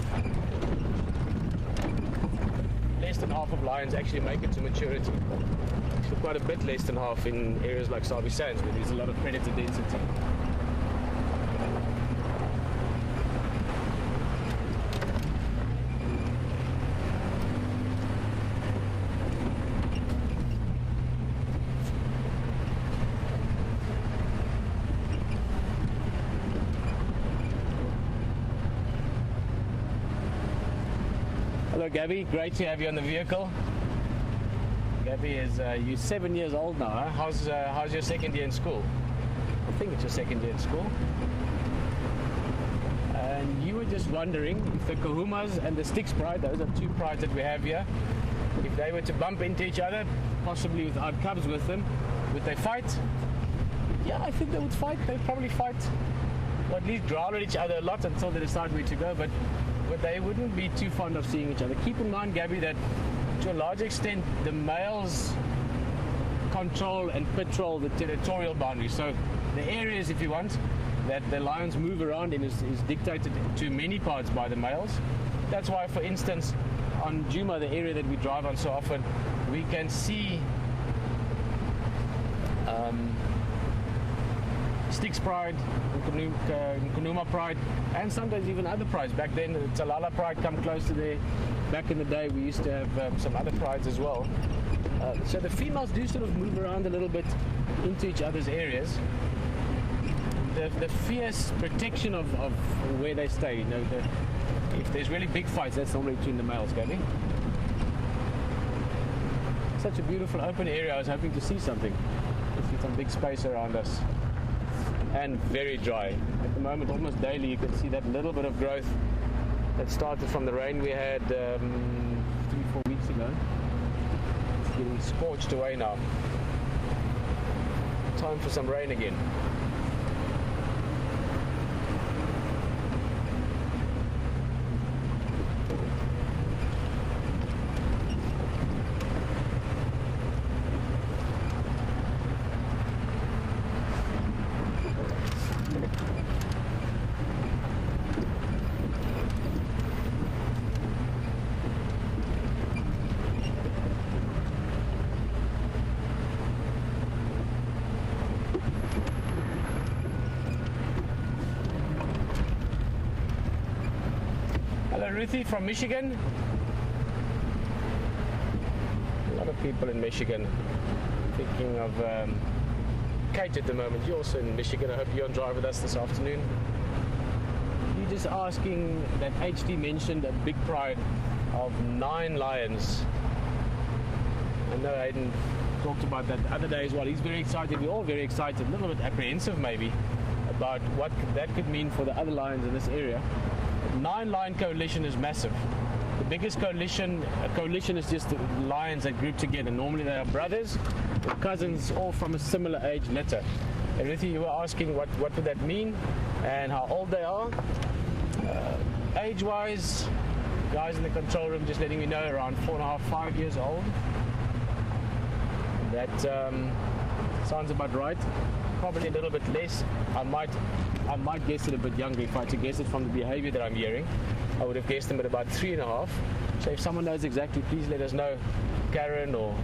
of lions actually make it to maturity. So quite a bit less than half in areas like Sabi Sands where there's a lot of predator density. Hello Gabby, great to have you on the vehicle. Gabby is you're 7 years old now, huh? How's your second year in school? I think it's your second year in school. And you were just wondering if the Kahumas and the Styx pride, those are 2 prides that we have here, if they were to bump into each other, possibly without cubs with them, would they fight? Yeah, I think they would fight. They'd probably fight, or at least growl at each other a lot until they decide where to go, but they wouldn't be too fond of seeing each other. Keep in mind, Gabby, that to a large extent the males control and patrol the territorial boundaries. So the areas, if you want, that the lions move around in is dictated to many parts by the males. That's why, for instance, on Djuma, the area that we drive on so often, we can see Styx pride, Nkunuma pride, and sometimes even other prides. Back then, the Talala pride come close to there. Back in the day, we used to have some other prides as well. So the females do sort of move around a little bit into each other's areas. The fierce protection of where they stay, you know, if there's really big fights, that's normally between the males, Gabby. Such a beautiful open area. I was hoping to see something. To see some big space around us. And very dry. At the moment, almost daily, you can see that little bit of growth that started from the rain we had 3-4 weeks ago. It's getting scorched away now. Time for some rain again. Ruthie from Michigan. A lot of people in Michigan. Thinking of Kate at the moment. You're also in Michigan. I hope you're on drive with us this afternoon. You're just asking that HD mentioned a big pride of 9 lions. I know Hayden talked about that the other day as well. He's very excited. We're all very excited. A little bit apprehensive maybe about what that could mean for the other lions in this area. 9 lion coalition is massive. The biggest coalition, a coalition is just the lions that group together. Normally they are brothers or cousins, all from a similar age litter. And Ruthie, you were asking what would that mean and how old they are. Age-wise, guys in the control room just letting me know around 4.5, 5 years old. That sounds about right. Probably a little bit less. I might guess it a bit younger. If I had to guess it from the behavior that I'm hearing, I would have guessed them at about 3.5. So if someone knows exactly, please let us know. Karen, or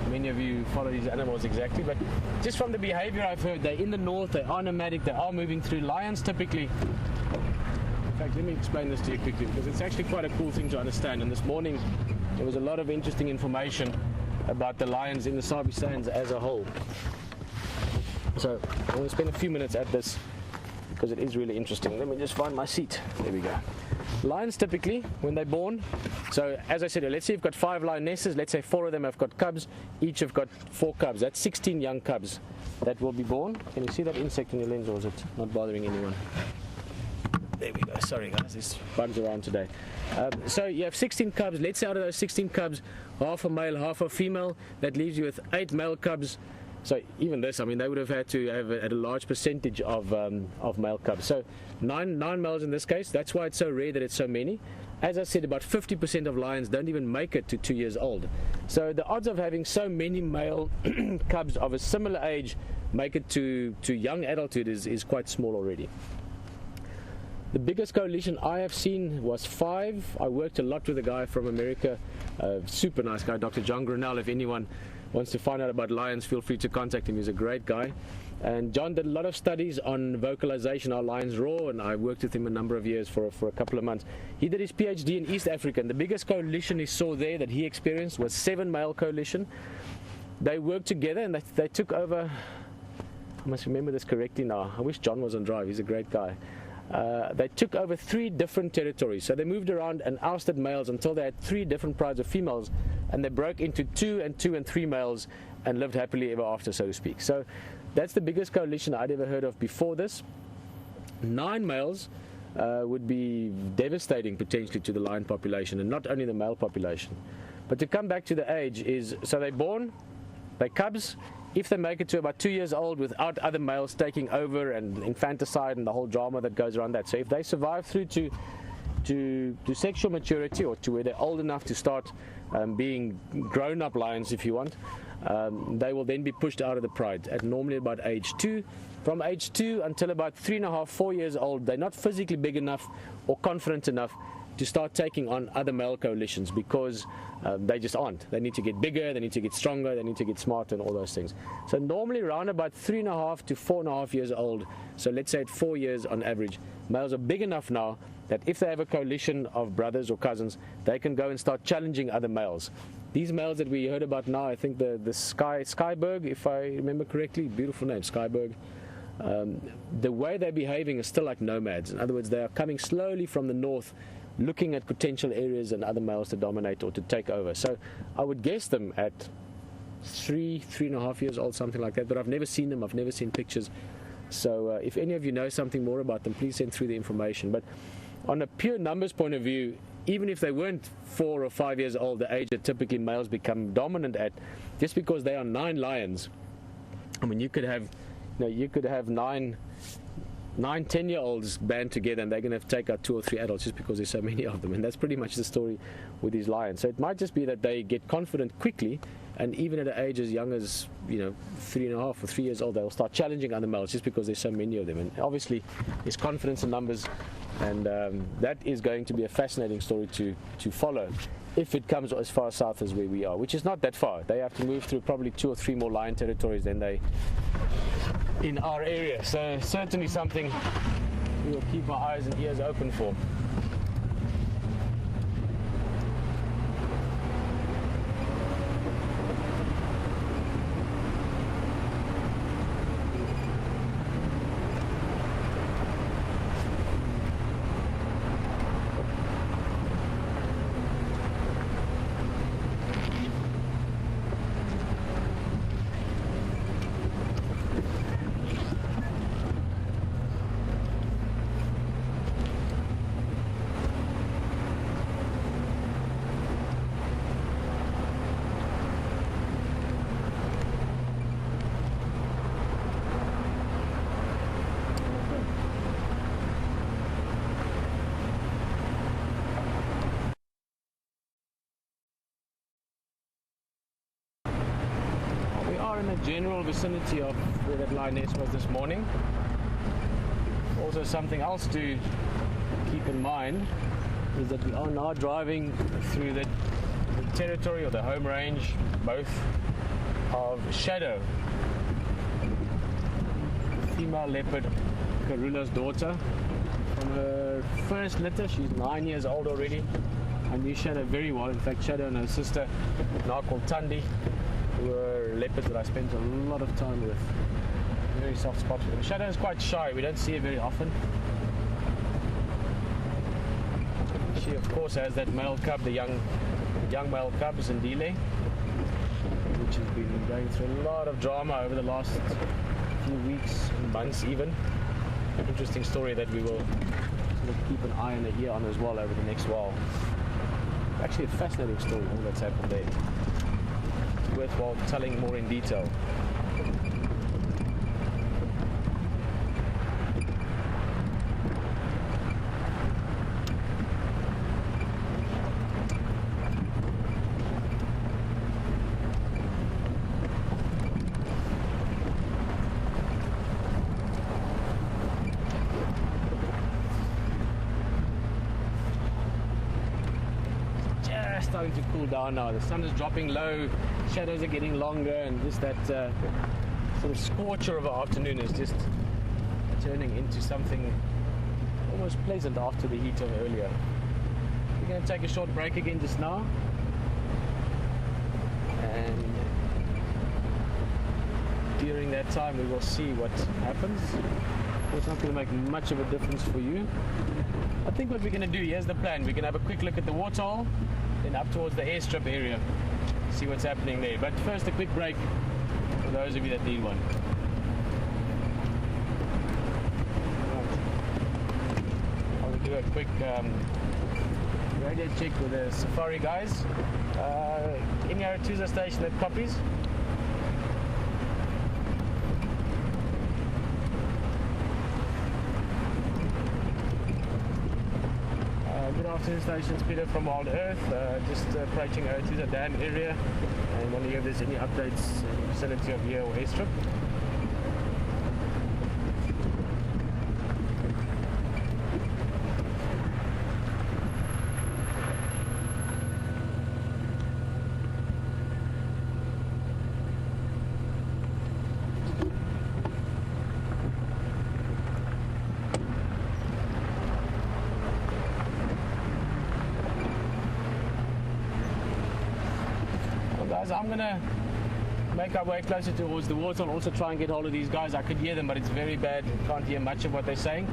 many of you follow these animals exactly. But just from the behavior I've heard, they're in the north, they are nomadic, they are moving through. Lions typically, in fact, let me explain this to you quickly, because it's actually quite a cool thing to understand. And this morning there was a lot of interesting information about the lions in the Sabi Sands as a whole. So I'm going to spend a few minutes at this because it is really interesting. Let me just find my seat. There we go. Lions typically, when they're born, so as I said, let's say you've got 5 lionesses, let's say 4 of them have got cubs, each have got 4 cubs. That's 16 young cubs that will be born. Can you see that insect in your lens, or is it not bothering anyone? There we go. Sorry guys, there's bugs around today. So you have 16 cubs. Let's say out of those 16 cubs, half a male, half a female. That leaves you with 8 male cubs. So even this, I mean, they would have had to have a large percentage of male cubs. So nine males in this case. That's why it's so rare that it's so many. As I said, about 50% of lions don't even make it to 2 years old. So the odds of having so many male cubs of a similar age make it to young adulthood is quite small already. The biggest coalition I have seen was 5. I worked a lot with a guy from America, a super nice guy, Dr. John Grinnell. If anyone wants to find out about lions, feel free to contact him. He's a great guy. And John did a lot of studies on vocalization, how lions roar, and I worked with him a number of years for a couple of months. He did his PhD in East Africa, and the biggest coalition he saw there that he experienced was 7 male coalition. They worked together and they took over, I must remember this correctly now, I wish John was on drive, he's a great guy. They took over 3 different territories. So they moved around and ousted males until they had 3 different prides of females, and they broke into 2 and 2 and 3 males and lived happily ever after, so to speak. So that's the biggest coalition I'd ever heard of before this. 9 males would be devastating potentially to the lion population, and not only the male population. But to come back to the age is, so they're born, they're cubs. If they make it to about 2 years old without other males taking over and infanticide and the whole drama that goes around that, so if they survive through to sexual maturity, or to where they're old enough to start being grown-up lions, if you want, they will then be pushed out of the pride at normally about age 2. From age 2 until about 3.5, 4 years old, they're not physically big enough or confident enough to start taking on other male coalitions, because they just aren't. They need to get bigger, they need to get stronger, they need to get smarter and all those things. So normally around about 3.5 to 4.5 years old, so let's say at 4 years on average, males are big enough now that if they have a coalition of brothers or cousins, they can go and start challenging other males. These males that we heard about now, I think the Skyberg, if I remember correctly, beautiful name, Skyberg. The way they're behaving is still like nomads. In other words, they are coming slowly from the north, looking at potential areas and other males to dominate or to take over. So I would guess them at 3.5 years old, something like that. But I've never seen them. I've never seen pictures. So if any of you know something more about them, please send through the information. But on a pure numbers point of view, even if they weren't 4 or 5 years old, the age that typically males become dominant at, just because they are 9 lions, I mean, you could have 9, 10-year-olds band together, and they're going to take out 2 or 3 adults just because there's so many of them. And that's pretty much the story with these lions. So it might just be that they get confident quickly, and even at an age as young as 3.5 or 3 years old, they'll start challenging other males just because there's so many of them. And obviously there's confidence in numbers, and that is going to be a fascinating story to follow if it comes as far south as where we are, which is not that far. They have to move through probably 2 or 3 more lion territories than they in our area. So certainly something we will keep our eyes and ears open for. are in the general vicinity of where that lioness was this morning. Also, something else to keep in mind is that we are now driving through the territory or the home range, both of Shadow, female leopard Karula's daughter. From her first litter, she's 9 years old already. I knew Shadow very well. In fact, Shadow and her sister, now called Tundi, were leopards that I spent a lot of time with. Very soft spot for them. Shadow is quite shy. We don't see her very often. She, of course, has that male cub, the young male cub, Zindile, which has been going through a lot of drama over the last few weeks, months even. Interesting story that we will sort of keep an eye and an ear on as well over the next while. Actually, a fascinating story, all that's happened there. It's worthwhile telling more in detail. Starting to cool down now. The sun is dropping low, shadows are getting longer, and just that sort of scorcher of an afternoon is just turning into something almost pleasant after the heat of earlier. We're going to take a short break again just now, and during that time we will see what happens. It's not going to make much of a difference for you. I think what we're going to do, here's the plan. We're going to have a quick look at the waterhole, then up towards the airstrip area, see what's happening there. But first, a quick break for those of you that need one. Right. I'll do a quick radio check with the safari guys. Any Aretusa station that copies? Good afternoon, stations. Pieter from WildEarth, just approaching Aretusa Dam area, and wondering if there's any updates in the vicinity of here or airstrip. I'm going to make our way closer towards the water and also try and get hold of these guys. I could hear them, but it's very bad. Can't hear much of what they're saying.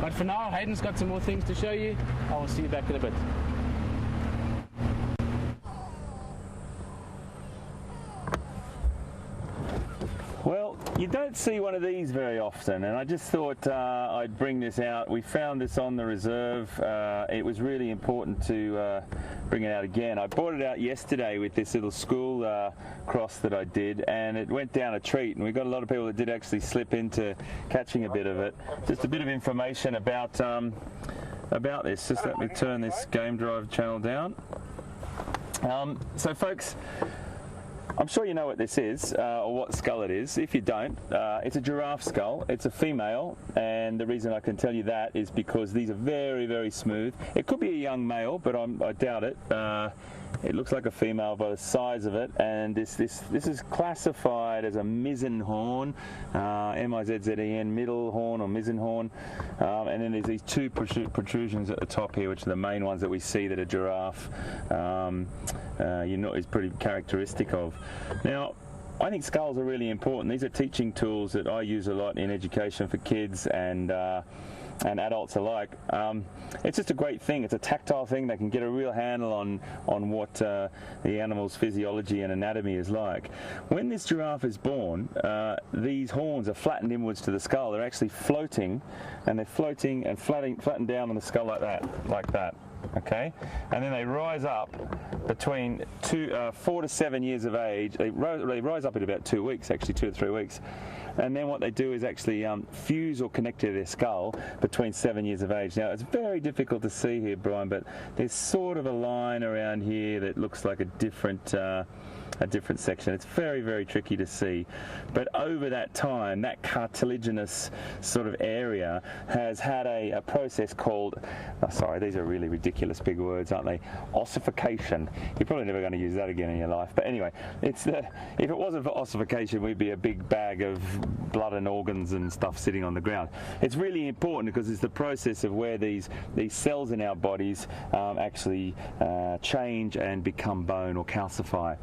But for now, Hayden's got some more things to show you. I will see you back in a bit. Well, you don't see one of these very often, and I just thought I'd bring this out. We found this on the reserve. It was really important to bring it out again. I brought it out yesterday with this little school cross that I did, and it went down a treat, and we got a lot of people that did actually slip into catching a bit of it. Just a bit of information about this. Just let me turn this Game Drive channel down. So folks, I'm sure you know what this is, or what skull it is. If you don't, it's a giraffe skull. It's a female, and the reason I can tell you that is because these are very, very smooth. It could be a young male, but I doubt it. It looks like a female by the size of it, and this is classified as a mizzen horn, M-I-Z-Z-E-N, middle horn or mizzen horn, and then there's these two protrusions at the top here, which are the main ones that we see that a giraffe is pretty characteristic of. Now, I think skulls are really important. These are teaching tools that I use a lot in education for kids and adults alike. It's just a great thing. It's a tactile thing. They can get a real handle on what the animal's physiology and anatomy is like. When this giraffe is born, these horns are flattened inwards to the skull. They're actually floating, and they're floating and flattened down on the skull like that. okay, and then they rise up between 4 to 7 years of age. They rise up in about 2 weeks, actually 2 to 3 weeks. And then what they do is actually fuse or connect to their skull between 7 years of age. Now, it's very difficult to see here, Bryan, but there's sort of a line around here that looks like a different section. It's very, very tricky to see. But over that time, that cartilaginous sort of area has had a process called, sorry, these are really ridiculous big words, aren't they? Ossification. You're probably never going to use that again in your life. But anyway, if it wasn't for ossification, we'd be a big bag of blood and organs and stuff sitting on the ground. It's really important because it's the process of where these cells in our bodies actually change and become bone or calcify.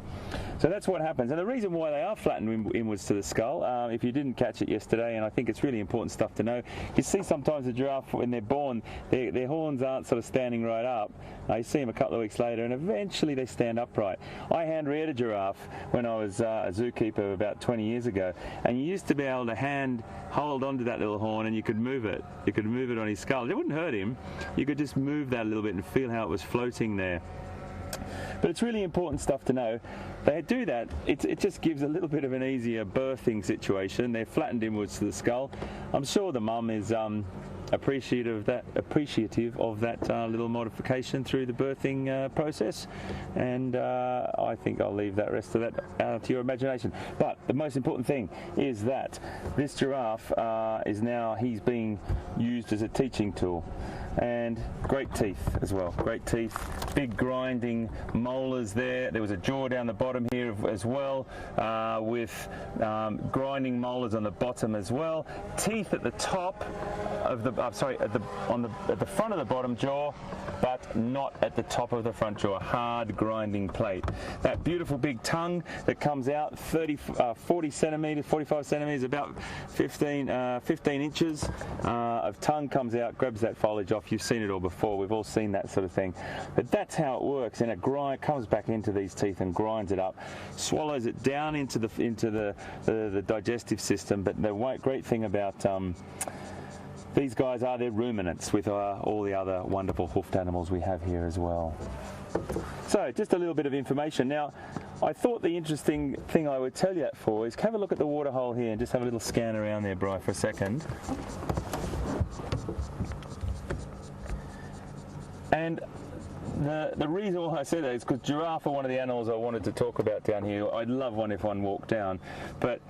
So that's what happens. And the reason why they are flattened inwards to the skull, if you didn't catch it yesterday, and I think it's really important stuff to know, you see sometimes a giraffe, when they're born, their horns aren't sort of standing right up. You see them a couple of weeks later, and eventually they stand upright. I hand-reared a giraffe when I was a zookeeper about 20 years ago, and you used to be able to hold onto that little horn, and you could move it. You could move it on his skull. It wouldn't hurt him. You could just move that a little bit and feel how it was floating there. But it's really important stuff to know. They do that, it just gives a little bit of an easier birthing situation. They're flattened inwards to the skull. I'm sure the mum is appreciative of that little modification through the birthing process, and I think I'll leave that rest of that to your imagination. But the most important thing is that this giraffe he's being used as a teaching tool. And great teeth as well, great teeth, big grinding molars there. There was a jaw down the bottom here as well, with grinding molars on the bottom as well. Teeth at the top of the, at the front of the bottom jaw, but not at the top of the front jaw. Hard grinding plate. That beautiful big tongue that comes out 40 centimeters, 45 centimeters, about 15 inches of tongue comes out, grabs that foliage off. You've seen it all before. We've all seen that sort of thing. But that's how it works. And it comes back into these teeth and grinds it up, swallows it down into the digestive system. But the great thing about these guys are they're ruminants with all the other wonderful hoofed animals we have here as well. So just a little bit of information. Now, I thought the interesting thing I would tell you that for is have a look at the water hole here and just have a little scan around there, Bryan, for a second. And the reason why I said that is because giraffe are one of the animals I wanted to talk about down here. I'd love one if one walked down, but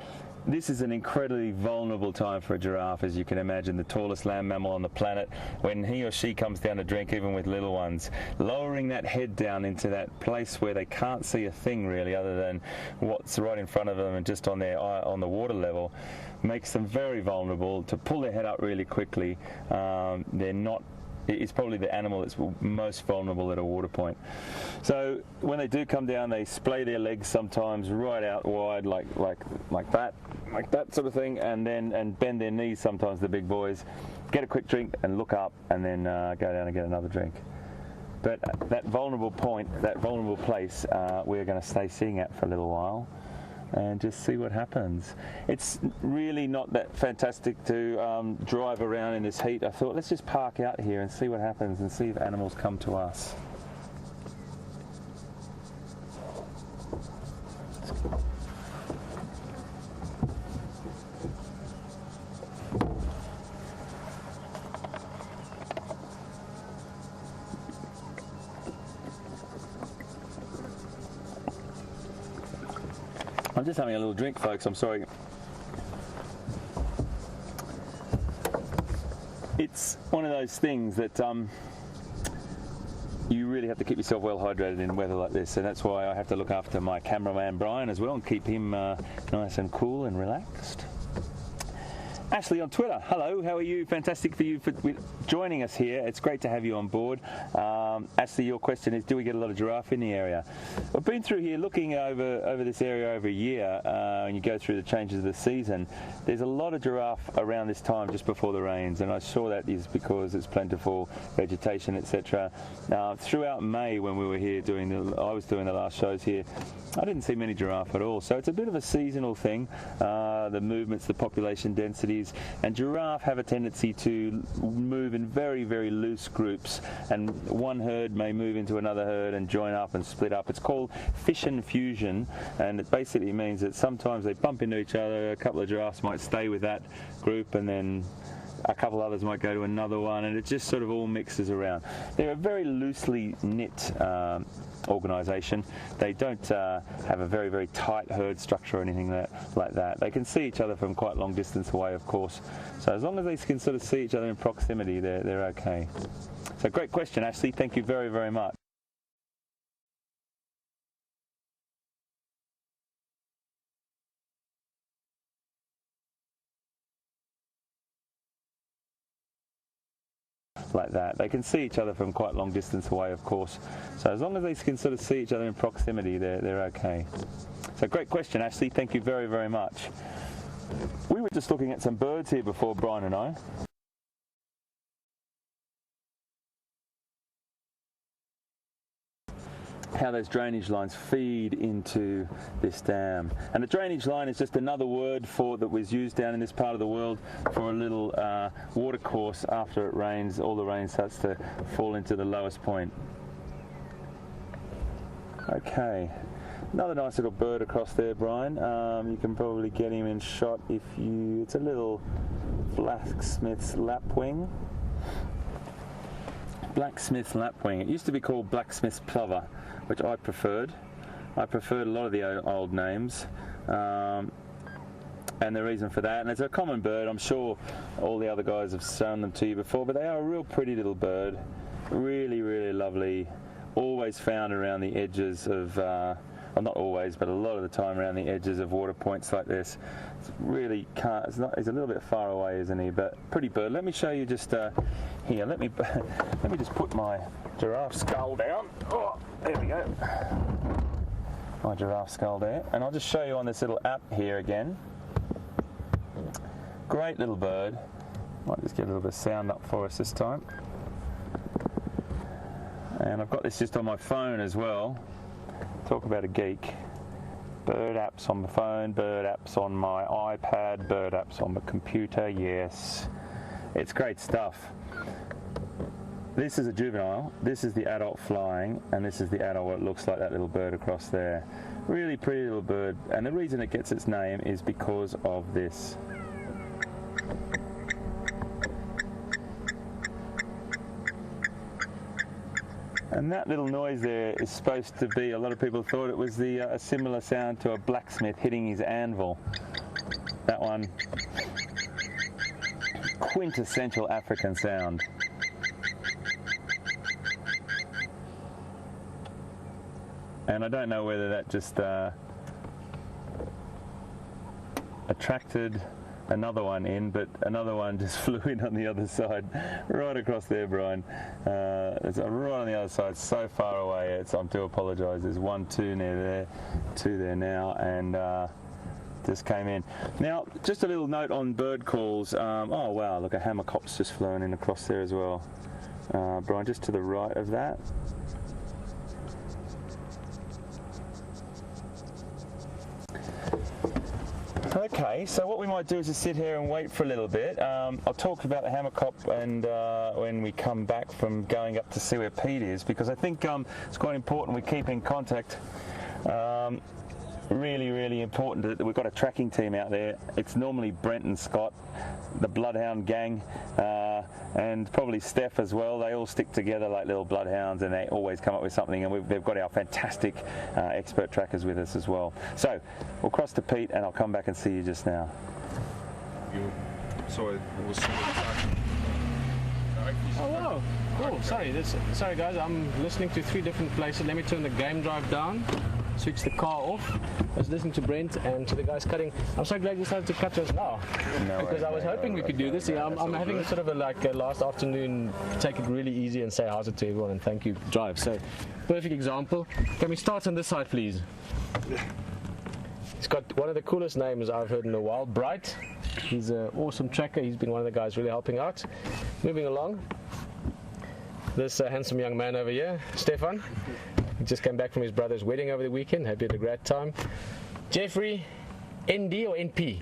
this is an incredibly vulnerable time for a giraffe, as you can imagine, the tallest land mammal on the planet. When he or she comes down to drink, even with little ones, lowering that head down into that place where they can't see a thing really other than what's right in front of them and just on their eye, on the water level, makes them very vulnerable. To pull their head up really quickly, it's probably the animal that's most vulnerable at a water point. So when they do come down, they splay their legs sometimes right out wide, like that sort of thing, and bend their knees sometimes, the big boys, get a quick drink and look up, and then go down and get another drink. But that vulnerable point, that vulnerable place, we're going to stay seeing at for a little while and just see what happens. It's really not that fantastic to drive around in this heat. I thought, let's just park out here and see what happens and see if animals come to us. I'm just having a little drink, folks, I'm sorry. It's one of those things that you really have to keep yourself well hydrated in weather like this, and that's why I have to look after my cameraman Bryan as well and keep him nice and cool and relaxed. Ashley on Twitter, hello, how are you? Fantastic for you for joining us here. It's great to have you on board. Ashley, your question is, do we get a lot of giraffe in the area? I've been through here looking over this area over a year, and you go through the changes of the season. There's a lot of giraffe around this time just before the rains, and I'm sure that is because it's plentiful vegetation, etc. Throughout May, when we were here I was doing the last shows here, I didn't see many giraffe at all. So it's a bit of a seasonal thing. The movements, the population density tendencies, and giraffe have a tendency to move in very, very loose groups, and one herd may move into another herd and join up and split up. It's called fission fusion, and it basically means that sometimes they bump into each other. A couple of giraffes might stay with that group, and then a couple others might go to another one, and it just sort of all mixes around. They're a very loosely knit organisation. They don't have a very, very tight herd structure or anything like that. They can see each other from quite long distance away, of course. So as long as they can sort of see each other in proximity, they're okay. So great question, Ashley. Thank you very, very much. Like that. They can see each other from quite long distance away, of course. So as long as they can sort of see each other in proximity, they're okay. So great question, Ashley. Thank you very, very much. We were just looking at some birds here before, Bryan and I. How those drainage lines feed into this dam. And a drainage line is just another word that was used down in this part of the world for a little water course after it rains. All the rain starts to fall into the lowest point. Okay, another nice little bird across there, Bryan. You can probably get him in shot if you... It's a little blacksmith's lapwing. Blacksmith's lapwing. It used to be called blacksmith's plover, which I preferred. I preferred a lot of the old names, and the reason for that, and it's a common bird, I'm sure all the other guys have shown them to you before, but they are a real pretty little bird, really, really lovely, always found around the edges of, well, not always, but a lot of the time around the edges of water points like this. It's really he's a little bit far away, isn't he, but pretty bird. Let me show you just here, let me just put my giraffe skull down. Oh, there we go. My giraffe skull there. And I'll just show you on this little app here again. Great little bird. Might just get a little bit of sound up for us this time. And I've got this just on my phone as well. Talk about a geek. Bird apps on my phone, bird apps on my iPad, bird apps on my computer, yes. It's great stuff. This is a juvenile, this is the adult flying, and this is the adult what looks like that little bird across there. Really pretty little bird, and the reason it gets its name is because of this. And that little noise there is supposed to be, a lot of people thought it was a similar sound to a blacksmith hitting his anvil. That one, quintessential African sound. And I don't know whether that just attracted another one in, but another one just flew in on the other side, right across there, Bryan. It's right on the other side, so far away. I do apologise. There's 1, 2 near there, 2 there now, and just came in. Now, just a little note on bird calls. Oh wow, look, a hammercop's just flown in across there as well. Bryan, just to the right of that. Okay, so what we might do is just sit here and wait for a little bit. I'll talk about the hammercop and when we come back from going up to see where Pete is, because I think it's quite important we keep in contact. Really, really important that we've got a tracking team out there. It's normally Brent and Scott, the Bloodhound gang, and probably Steph as well. They all stick together like little bloodhounds, and they always come up with something, and they've got our fantastic expert trackers with us as well. So we'll cross to Pete, and I'll come back and see you just now. Sorry, Oh wow, cool. Sorry guys, I'm listening to 3 different places. Let me turn the game drive down, switch the car off. I was listening to Brent and to the guys cutting. I'm so glad you decided to cut us now, because I was hoping we could do this. Yeah, I'm having sort of a last afternoon, take it really easy and say how's it to everyone and thank you drive. So perfect example. Can we start on this side, please? He's got one of the coolest names I've heard in a while, Bright. He's an awesome tracker. He's been one of the guys really helping out. Moving along, this handsome young man over here, Stefan. He just came back from his brother's wedding over the weekend. Hope you had a great time. Jeffrey, ND or NP?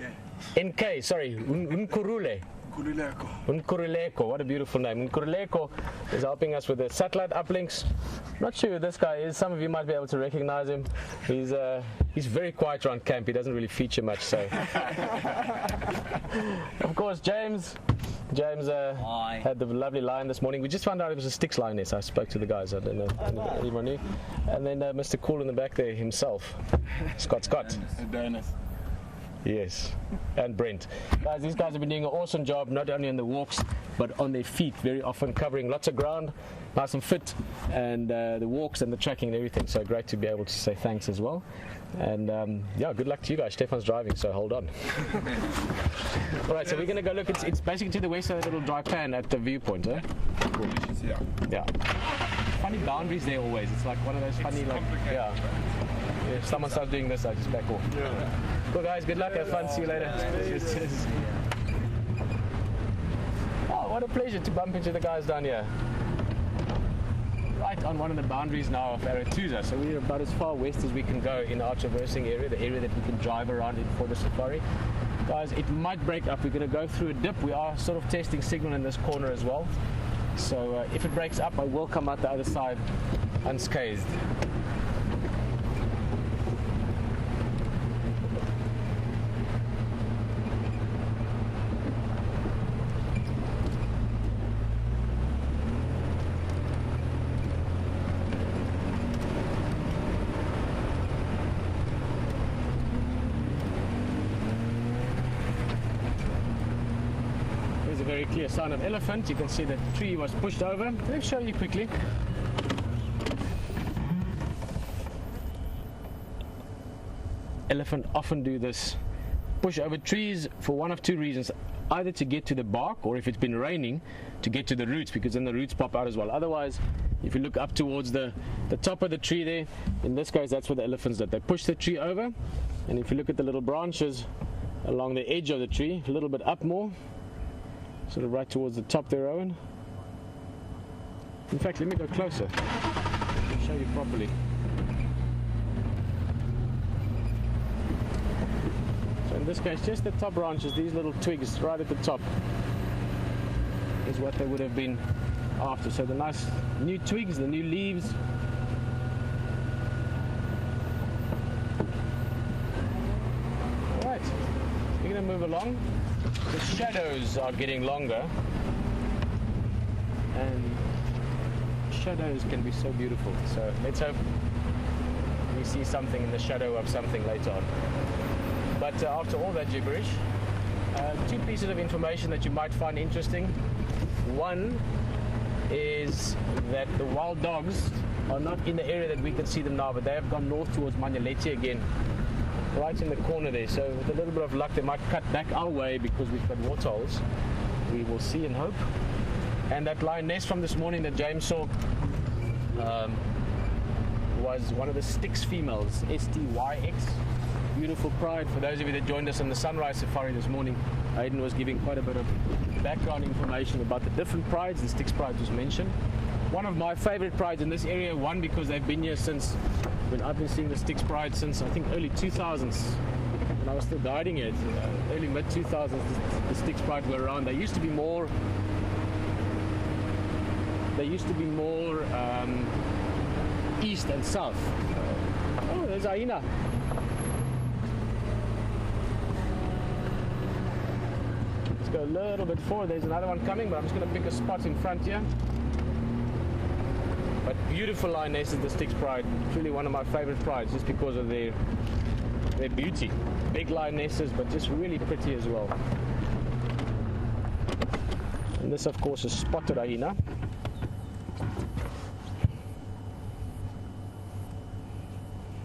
NK, sorry, Nkurule. Nkuruleko, what a beautiful name. Nkuruleko is helping us with the satellite uplinks. Not sure who this guy is. Some of you might be able to recognize him. He's very quiet around camp. He doesn't really feature much. So, of course, James had the lovely lion this morning. We just found out it was a sticks lioness. I spoke to the guys. I don't know if anyone knew. And then Mr. Cool in the back there himself, Scott. Dennis. Yes, and Brent. Guys, these guys have been doing an awesome job, not only on the walks, but on their feet, very often covering lots of ground, nice and fit, and the walks and the tracking and everything. So great to be able to say thanks as well. And yeah, good luck to you guys. Stefan's driving, so hold on. All right, so we're going to go look. It's basically to the west of that little dry pan at the viewpoint, eh? Cool. Yeah. Funny boundaries there always. It's like one of those funny, like, yeah. If someone starts doing this, I just back off. Yeah. Cool, guys. Good luck. Have fun. See you later. Cheers. Oh, what a pleasure to bump into the guys down here. Right on one of the boundaries now of Arathusa. So we're about as far west as we can go in our traversing area, the area that we can drive around in for the safari. Guys, it might break up. We're going to go through a dip. We are sort of testing signal in this corner as well. So if it breaks up, I will come out the other side unscathed. Very clear sign of elephant. You can see the tree was pushed over. Let me show you quickly. Elephant often do this, push over trees for one of two reasons: either to get to the bark, or if it's been raining, to get to the roots, because then the roots pop out as well. Otherwise, if you look up towards the top of the tree there, in this case that's what the elephants did. They push the tree over, and if you look at the little branches along the edge of the tree, a little bit up more, sort of right towards the top there, Owen. In fact, let me go closer. I'll show you properly. So in this case, just the top branches, these little twigs right at the top, is what they would have been after. So the nice new twigs, the new leaves. Alright, we're going to move along. The shadows are getting longer, and shadows can be so beautiful. So let's hope we see something in the shadow of something later on. But after all that gibberish, two pieces of information that you might find interesting. One is that the wild dogs are not in the area that we can see them now, but they have gone north towards Manyaleti again, right in the corner there. So with a little bit of luck, they might cut back our way because we've got waterholes. We will see and hope. And that lioness from this morning that James saw was one of the Styx females, STYX. Beautiful pride. For those of you that joined us on the sunrise safari this morning, Hayden was giving quite a bit of background information about the different prides. The Styx pride was mentioned. One of my favorite prides in this area, one because they've been here since, when I've been seeing the Styx pride since I think early 2000s, when I was still guiding it, early mid 2000s, the Styx pride were around. They used to be more east and south. Oh, there's hyena. Let's go a little bit forward. There's another one coming, but I'm just going to pick a spot in front here. But beautiful lionesses, the Styx pride. Truly one of my favorite prides, just because of their beauty. Big lionesses, but just really pretty as well. And this, of course, is spotted hyena.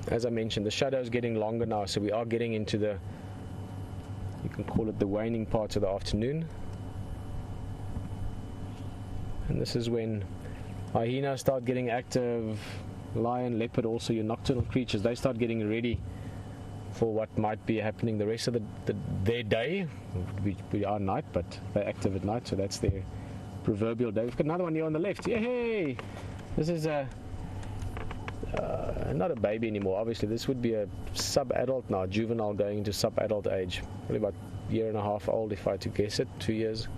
As I mentioned, the shadow is getting longer now, so we are getting into the, you can call it the waning part of the afternoon. And this is when hyena start getting active, lion, leopard, also your nocturnal creatures, they start getting ready for what might be happening the rest of their day. We are night, but they're active at night, so that's their proverbial day. We've got another one here on the left. Yay! This is not a baby anymore. Obviously, this would be a sub-adult now, juvenile going into sub-adult age. Probably about year and a half old, if I had to guess it, 2 years.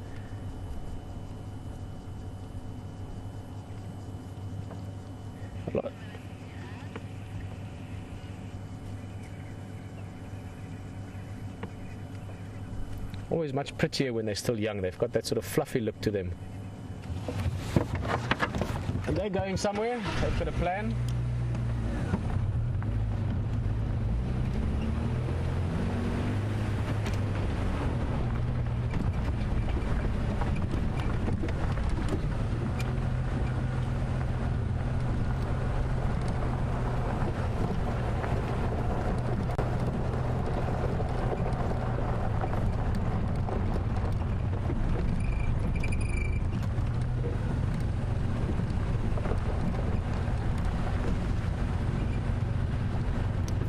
Always much prettier when they're still young. They've got that sort of fluffy look to them. And they're going somewhere. They've got a plan.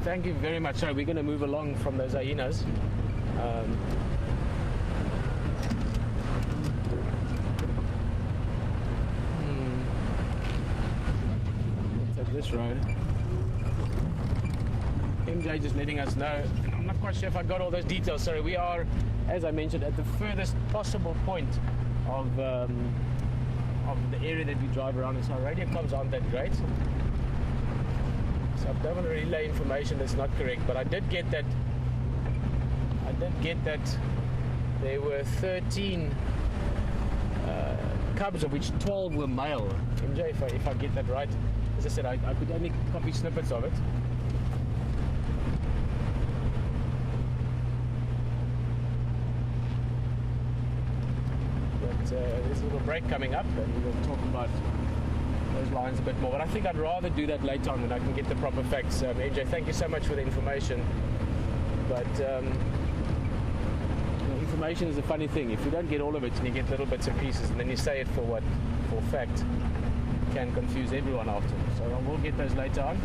Thank you very much. So we're going to move along from those hyenas. Take this road. MJ just letting us know. I'm not quite sure if I got all those details. Sorry, we are, as I mentioned, at the furthest possible point of the area that we drive around, and so our radio comms aren't that great. I don't want to relay information that's not correct, but I did get that there were 13 cubs, of which 12 were male. MJ, if I get that right. As I said, I could only copy snippets of it. But there's a little break coming up, and we'll talk about those lines a bit more, but I think I'd rather do that later on when I can get the proper facts. MJ, thank you so much for the information, but information is a funny thing. If you don't get all of it and you get little bits and pieces and then you say it for fact, it can confuse everyone after. So we'll get those later on.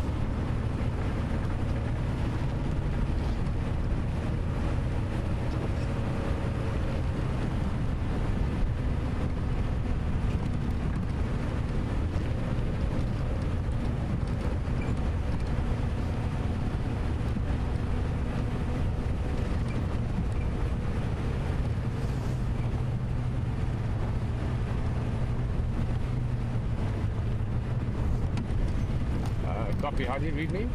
Copy. How do you read me?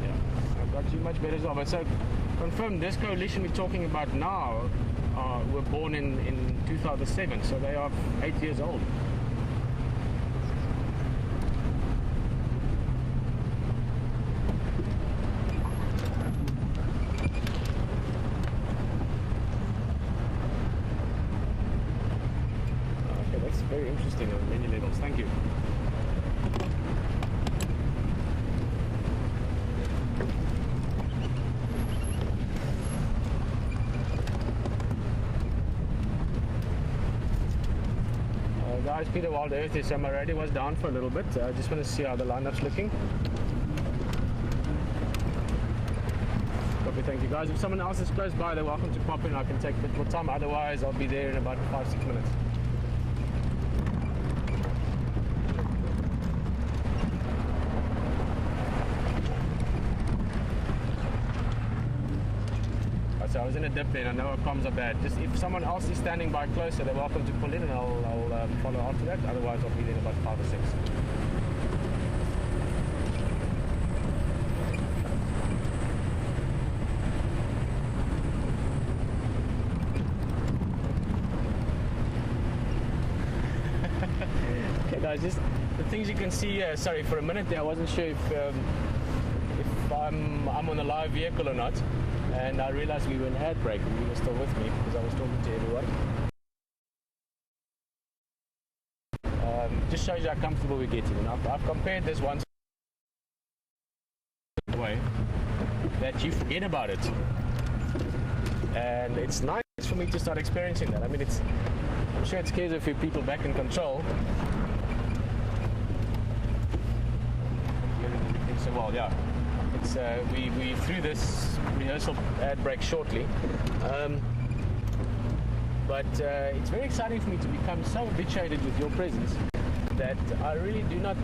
Yeah, I've got you much better as well. But so, confirm this coalition we're talking about now were born in 2007, so they are 8 years old. Very interesting on many levels. Thank you. Guys, Pieter, WildEarth is my radio was down for a little bit. I just want to see how the lineup's looking. Copy, thank you guys. If someone else is close by, they're welcome to pop in. I can take a bit more time. Otherwise, I'll be there in about 5-6 minutes. So I was in a dip then. I know our comms are bad. Just if someone else is standing by closer, they're welcome to pull in, and I'll follow after that. Otherwise, I'll be there in about 5 or 6. Okay, guys. Just the things you can see. Sorry, for a minute there, I wasn't sure if I'm on a live vehicle or not. And I realized we were in ad break and you were still with me because I was talking to everyone. Just shows you how comfortable we're getting. And I've compared this once way that you forget about it. And it's nice for me to start experiencing that. I mean, I'm sure it scares a few people back in control. So, well, yeah. We through this rehearsal ad break shortly, but it's very exciting for me to become so habituated with your presence that I really do not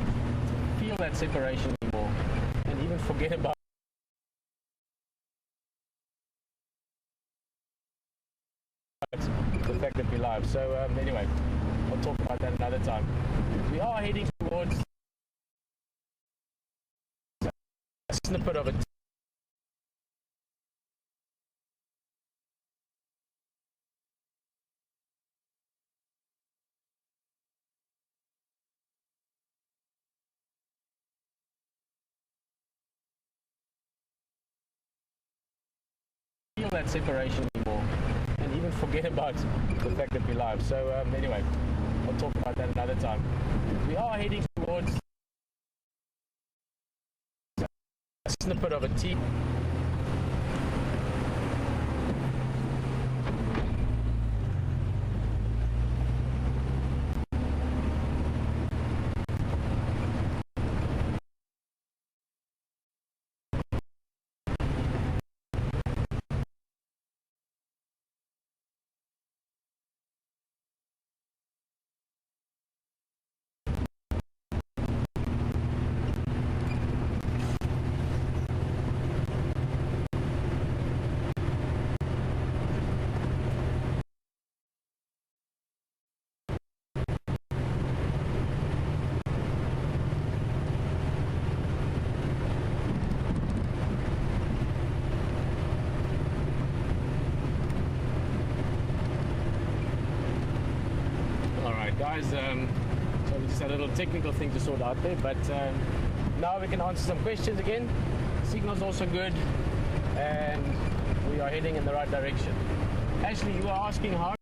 feel that separation anymore. forget about the fact that we're live. So anyway, I'll talk about that another time. We are heading towards a snippet of it. Feel that separation anymore, and even forget about the fact that we're live. So anyway, I'll talk about that another time. We are heading towards a snippet of a T. Guys, so we just had a little technical thing to sort out there, but now we can answer some questions again. Signal's also good, and we are heading in the right direction. Ashley, you are asking how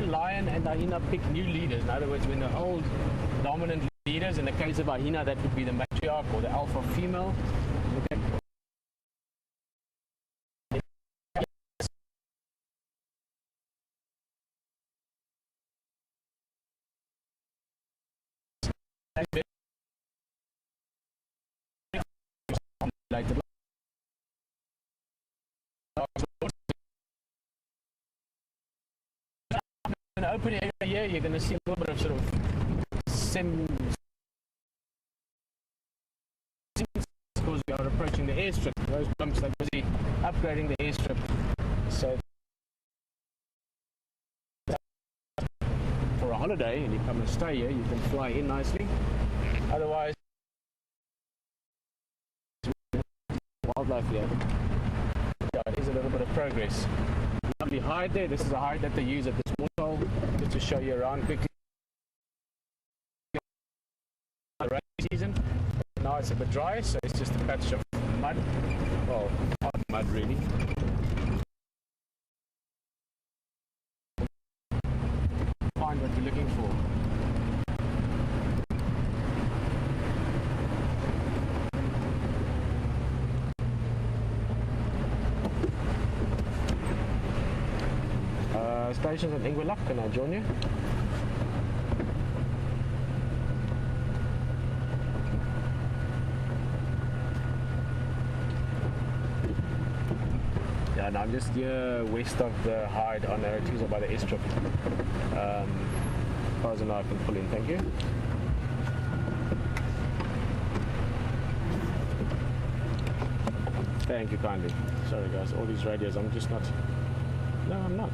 lion and hyena pick new leaders. In other words, when the old dominant leaders, in the case of hyena, that would be the matriarch or the alpha female. Okay. In an open area here, you're going to see a little bit of sort of because we are approaching the airstrip. Those bumps are busy upgrading the airstrip. So for a holiday, and you come and stay here, you can fly in nicely. Otherwise, wildlife here. Yeah, it is a little bit of progress. Lovely hide there. This is a hide that they use at the small hole, just to show you around quickly. The rainy season. Now it's a bit dry, so it's just a patch of mud. Well, hard mud really. Find what you're looking for. Stations at Ingwelak, can I join you? Yeah, and I'm just here west of the hide on Aratusa by the airstrip. As far as I know, I can pull in, thank you. Thank you kindly. Sorry guys, all these radios, I'm just not... No, I'm not.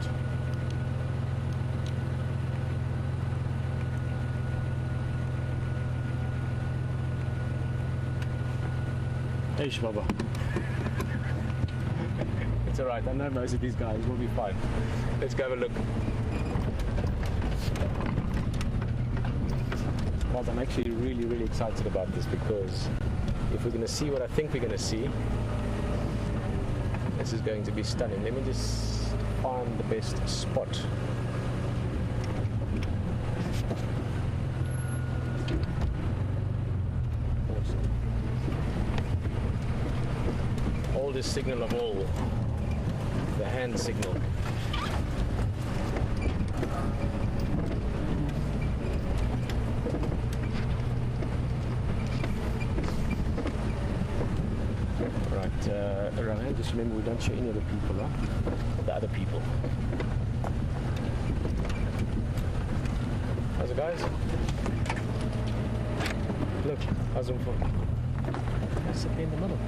Hey Shbaba. It's alright, I know most of these guys, we'll be fine. Let's go have a look. Well, I'm actually really excited about this, because if we're going to see what I think we're going to see, this is going to be stunning. Let me just find the best spot. Awesome. Oldest signal of all. hand signal. Right, just remember we don't show any of the people, huh? The other people. How's it, guys? Look, how's it for? Sit in the middle.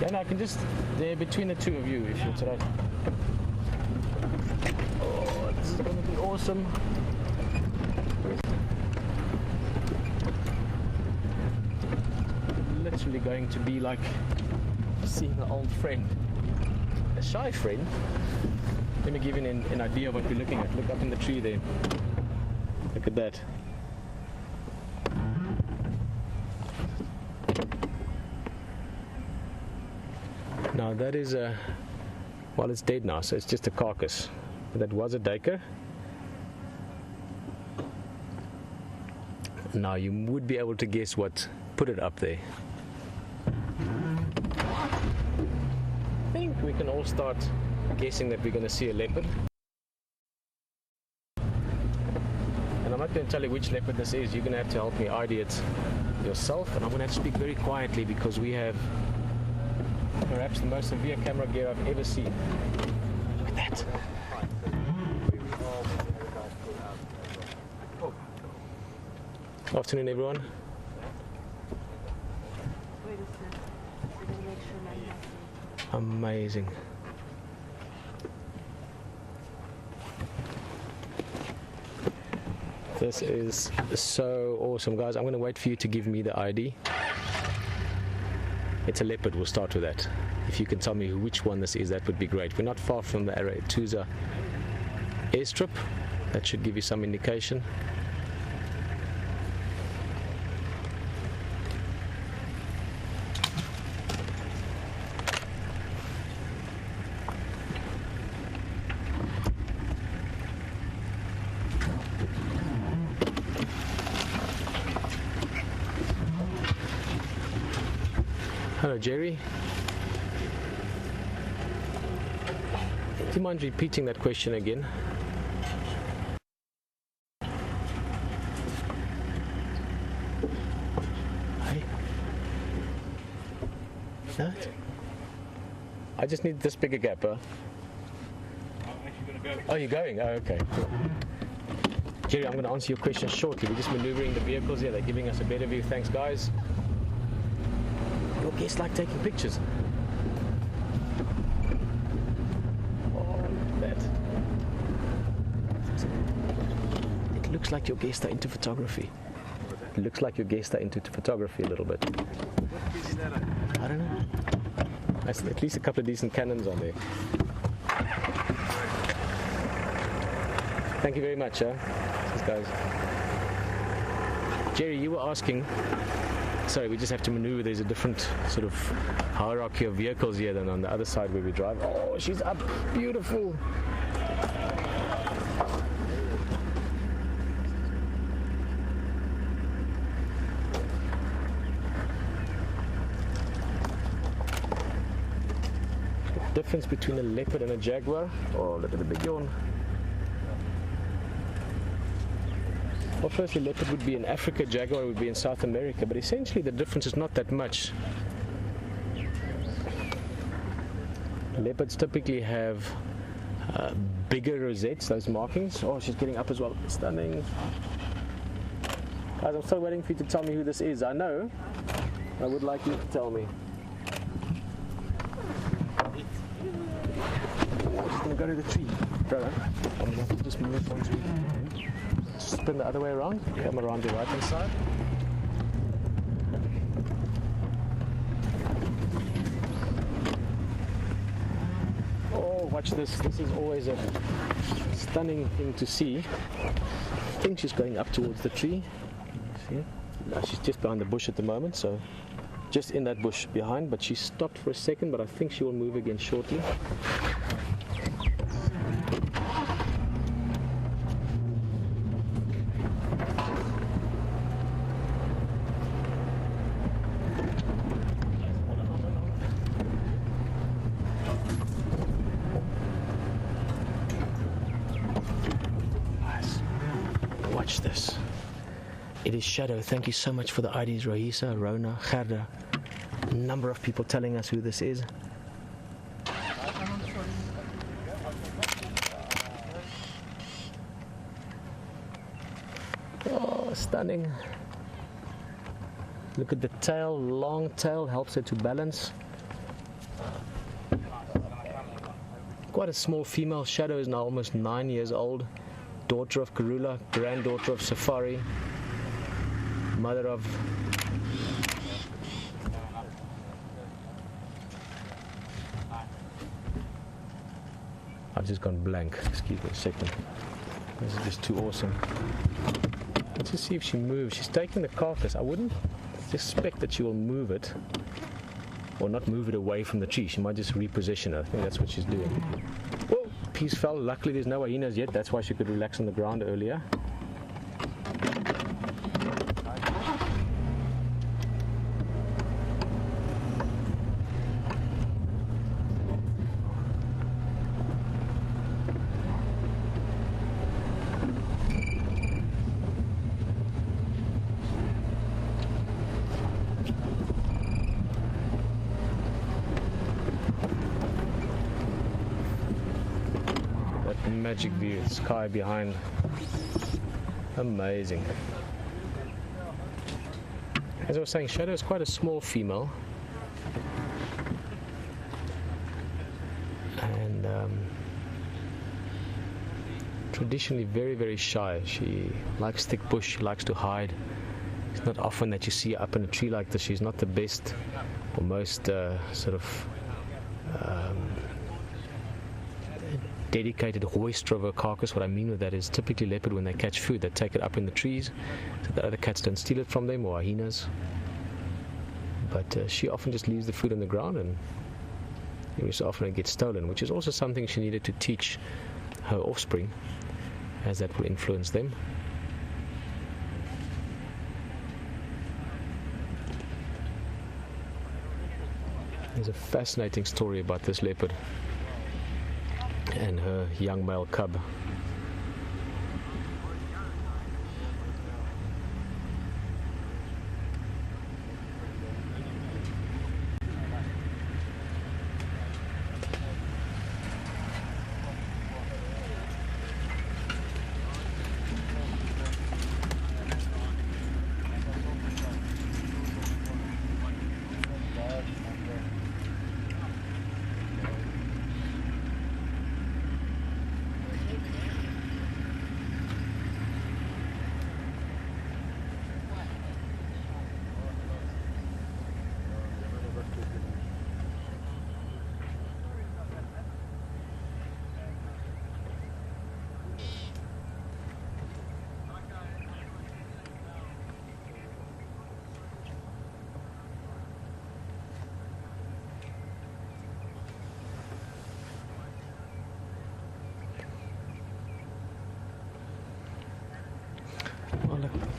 Yeah, no, I can just, they're between the two of you if you're today. Oh, this is going to be awesome. Literally going to be like seeing an old friend. A shy friend. Let me give you an idea of what we're looking at. Look up in the tree there. Look at that. Now that is a, well, it's dead now, so it's just a carcass. That was a duiker. Now you would be able to guess what put it up there. I think we can all start guessing that we're going to see a leopard. And I'm not going to tell you which leopard this is. You're going to have to help me ID it yourself. And I'm going to have to speak very quietly because we have perhaps the most severe camera gear I've ever seen. Look at that. Afternoon, everyone. Amazing. This is so awesome, guys. I'm going to wait for you to give me the ID. It's a leopard. We'll start with that. If you can tell me which one this is, that would be great. We're not far from the Tuza airstrip. That should give you some indication. Hello, Jerry. Do you mind repeating that question again? Hey? No? I just need this bigger gap, huh? Oh, you're going? Oh, okay. Cool. Jerry, I'm going to answer your question shortly. We're just maneuvering the vehicles here. They're giving us a better view. Thanks, guys. Your guests like taking pictures. Oh, look at that. It looks like your guests are into photography. It looks like your guests are into photography a little bit. I don't know. There's at least a couple of decent cannons on there. Thank you very much, Thanks, guys. Jerry, you were asking. Sorry, we just have to maneuver. There's a different sort of hierarchy of vehicles here than on the other side where we drive. Oh, she's up. Beautiful. The difference between a leopard and a jaguar. Oh, look at the big yawn. Well, firstly, leopard would be in Africa, jaguar would be in South America, but essentially the difference is not that much. Leopards typically have bigger rosettes, those markings. Oh, she's getting up as well. Stunning. Guys, I'm still waiting for you to tell me who this is. I know. I would like you to tell me. Oh, she's going to go to the tree. Brother, I'm going to have to just move on to you. Spin the other way around, come around your right hand side. Oh, watch this. This is always a stunning thing to see. I think she's going up towards the tree. See? No, she's just behind the bush at the moment, so just in that bush behind, but she stopped for a second, but I think she will move again shortly. Watch this. It is Shadow. Thank you so much for the IDs, Rohisa, Rona, Gerda. A number of people telling us who this is. Oh, stunning. Look at the tail, long tail, helps her to balance. Quite a small female. Shadow is now almost 9 years old. Daughter of Karula, granddaughter of Safari, mother of I've just gone blank. Excuse me a second. This is just too awesome. Let's just see if she moves. She's taking the carcass. I wouldn't expect that she will move it, or not move it away from the tree. She might just reposition it. I think that's what she's doing. Whoa, piece fell. Luckily there's no hyenas yet. That's why she could relax on the ground earlier. Magic view, sky behind. Amazing. As I was saying, Shadow is quite a small female. And traditionally very, very shy. She likes thick bush, she likes to hide. It's not often that you see her up in a tree like this. She's not the best or most sort of dedicated hoister of a carcass. What I mean with that is typically leopard, when they catch food, they take it up in the trees so that other cats don't steal it from them, or hyenas. But she often just leaves the food on the ground, and every so often it gets stolen, which is also something she needed to teach her offspring, as that will influence them. There's a fascinating story about this leopard and her young male cub.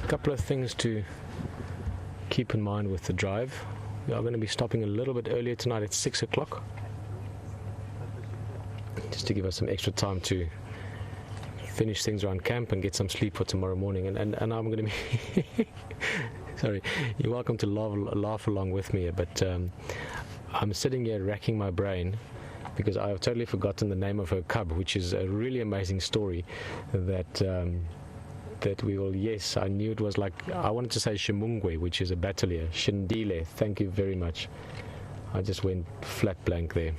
A couple of things to keep in mind with the drive. We are going to be stopping a little bit earlier tonight at 6 o'clock, just to give us some extra time to finish things around camp and get some sleep for tomorrow morning. And I'm going to be sorry, you're welcome to laugh along with me, but I'm sitting here racking my brain because I have totally forgotten the name of her cub, which is a really amazing story that we will, yes, I knew it was like, I wanted to say Shimungwe, which is a batelier. Shindile, thank you very much. I just went flat blank there.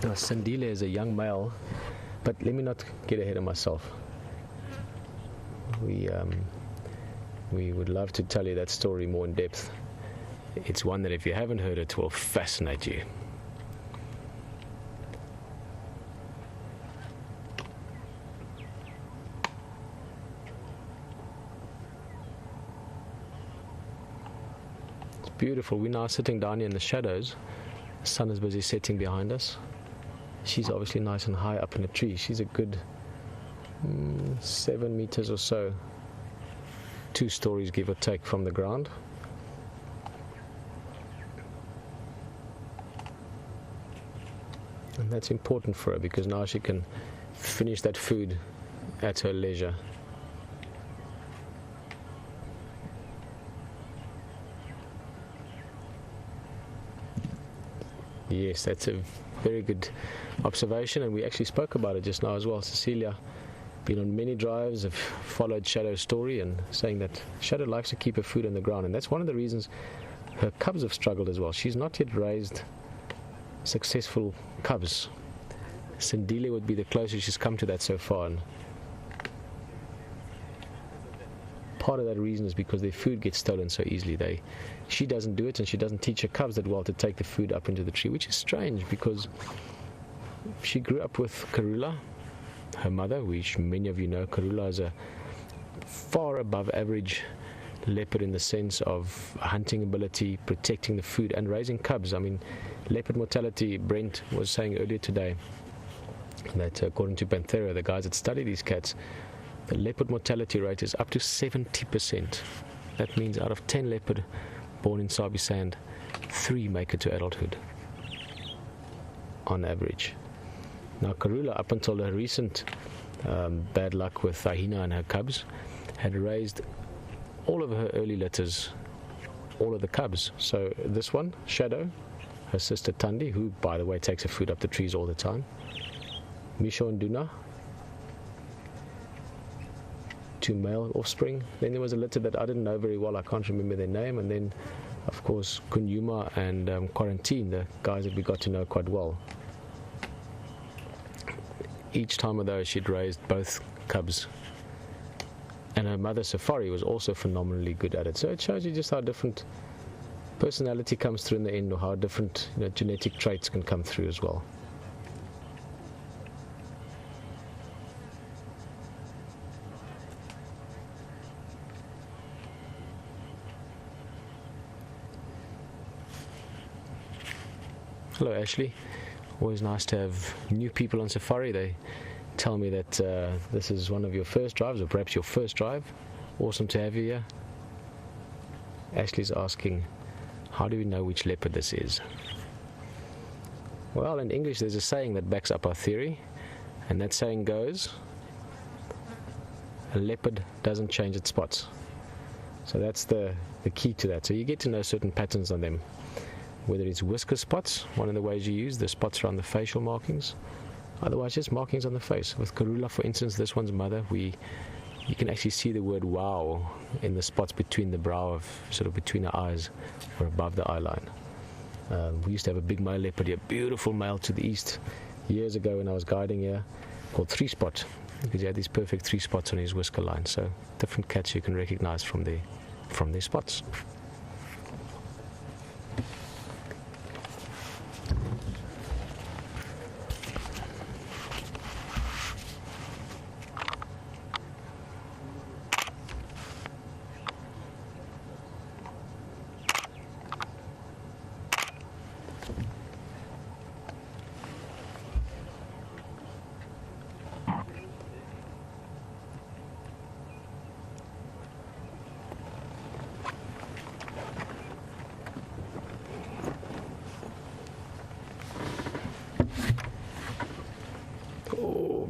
Now, Shindile is a young male, but let me not get ahead of myself. We would love to tell you that story more in depth. It's one that if you haven't heard it, will fascinate you. Beautiful. We're now sitting down here in the shadows. The sun is busy setting behind us. She's obviously nice and high up in a tree. She's a good 7 meters or so, 2 stories give or take from the ground. And that's important for her because now she can finish that food at her leisure. Yes, that's a very good observation, and we actually spoke about it just now as well. Cecilia, been on many drives, have followed Shadow's story and saying that Shadow likes to keep her food on the ground, and that's one of the reasons her cubs have struggled as well. She's not yet raised successful cubs. Sindile would be the closest she's come to that so far, and part of that reason is because their food gets stolen so easily. She doesn't do it, and she doesn't teach her cubs that well to take the food up into the tree, which is strange because she grew up with Karula, her mother, which many of you know. Karula is a far above average leopard in the sense of hunting ability, protecting the food, and raising cubs. I mean, leopard mortality, Brent was saying earlier today that according to Panthera, the guys that study these cats, the leopard mortality rate is up to 70%. That means out of 10 leopard born in Sabi Sand, 3 make it to adulthood on average. Now Karula, up until her recent bad luck with hyena and her cubs, had raised all of her early litters, all of the cubs. So this one, Shadow, her sister Tandi, who by the way takes her food up the trees all the time, Misho and Duna, 2 male offspring. Then there was a litter that I didn't know very well, I can't remember their name, and then of course Kunyuma and Quarantine, the guys that we got to know quite well. Each time of those she'd raised both cubs, and her mother Safari was also phenomenally good at it. So it shows you just how different personality comes through in the end, or how different genetic traits can come through as well. Hello Ashley, always nice to have new people on safari. They tell me that this is one of your first drives, or perhaps your first drive. Awesome to have you here. Ashley's asking, how do we know which leopard this is? Well, in English there's a saying that backs up our theory, and that saying goes, a leopard doesn't change its spots. So that's the key to that. So you get to know certain patterns on them. Whether it's whisker spots, one of the ways you use the spots around the facial markings, otherwise just markings on the face. With Karula, for instance, this one's mother, you can actually see the word wow in the spots between the brow, sort of between the eyes or above the eye line. We used to have a big male leopard here, beautiful male to the east, years ago when I was guiding here, called 3-spot, because he had these perfect 3 spots on his whisker line. So different cats you can recognize from their spots.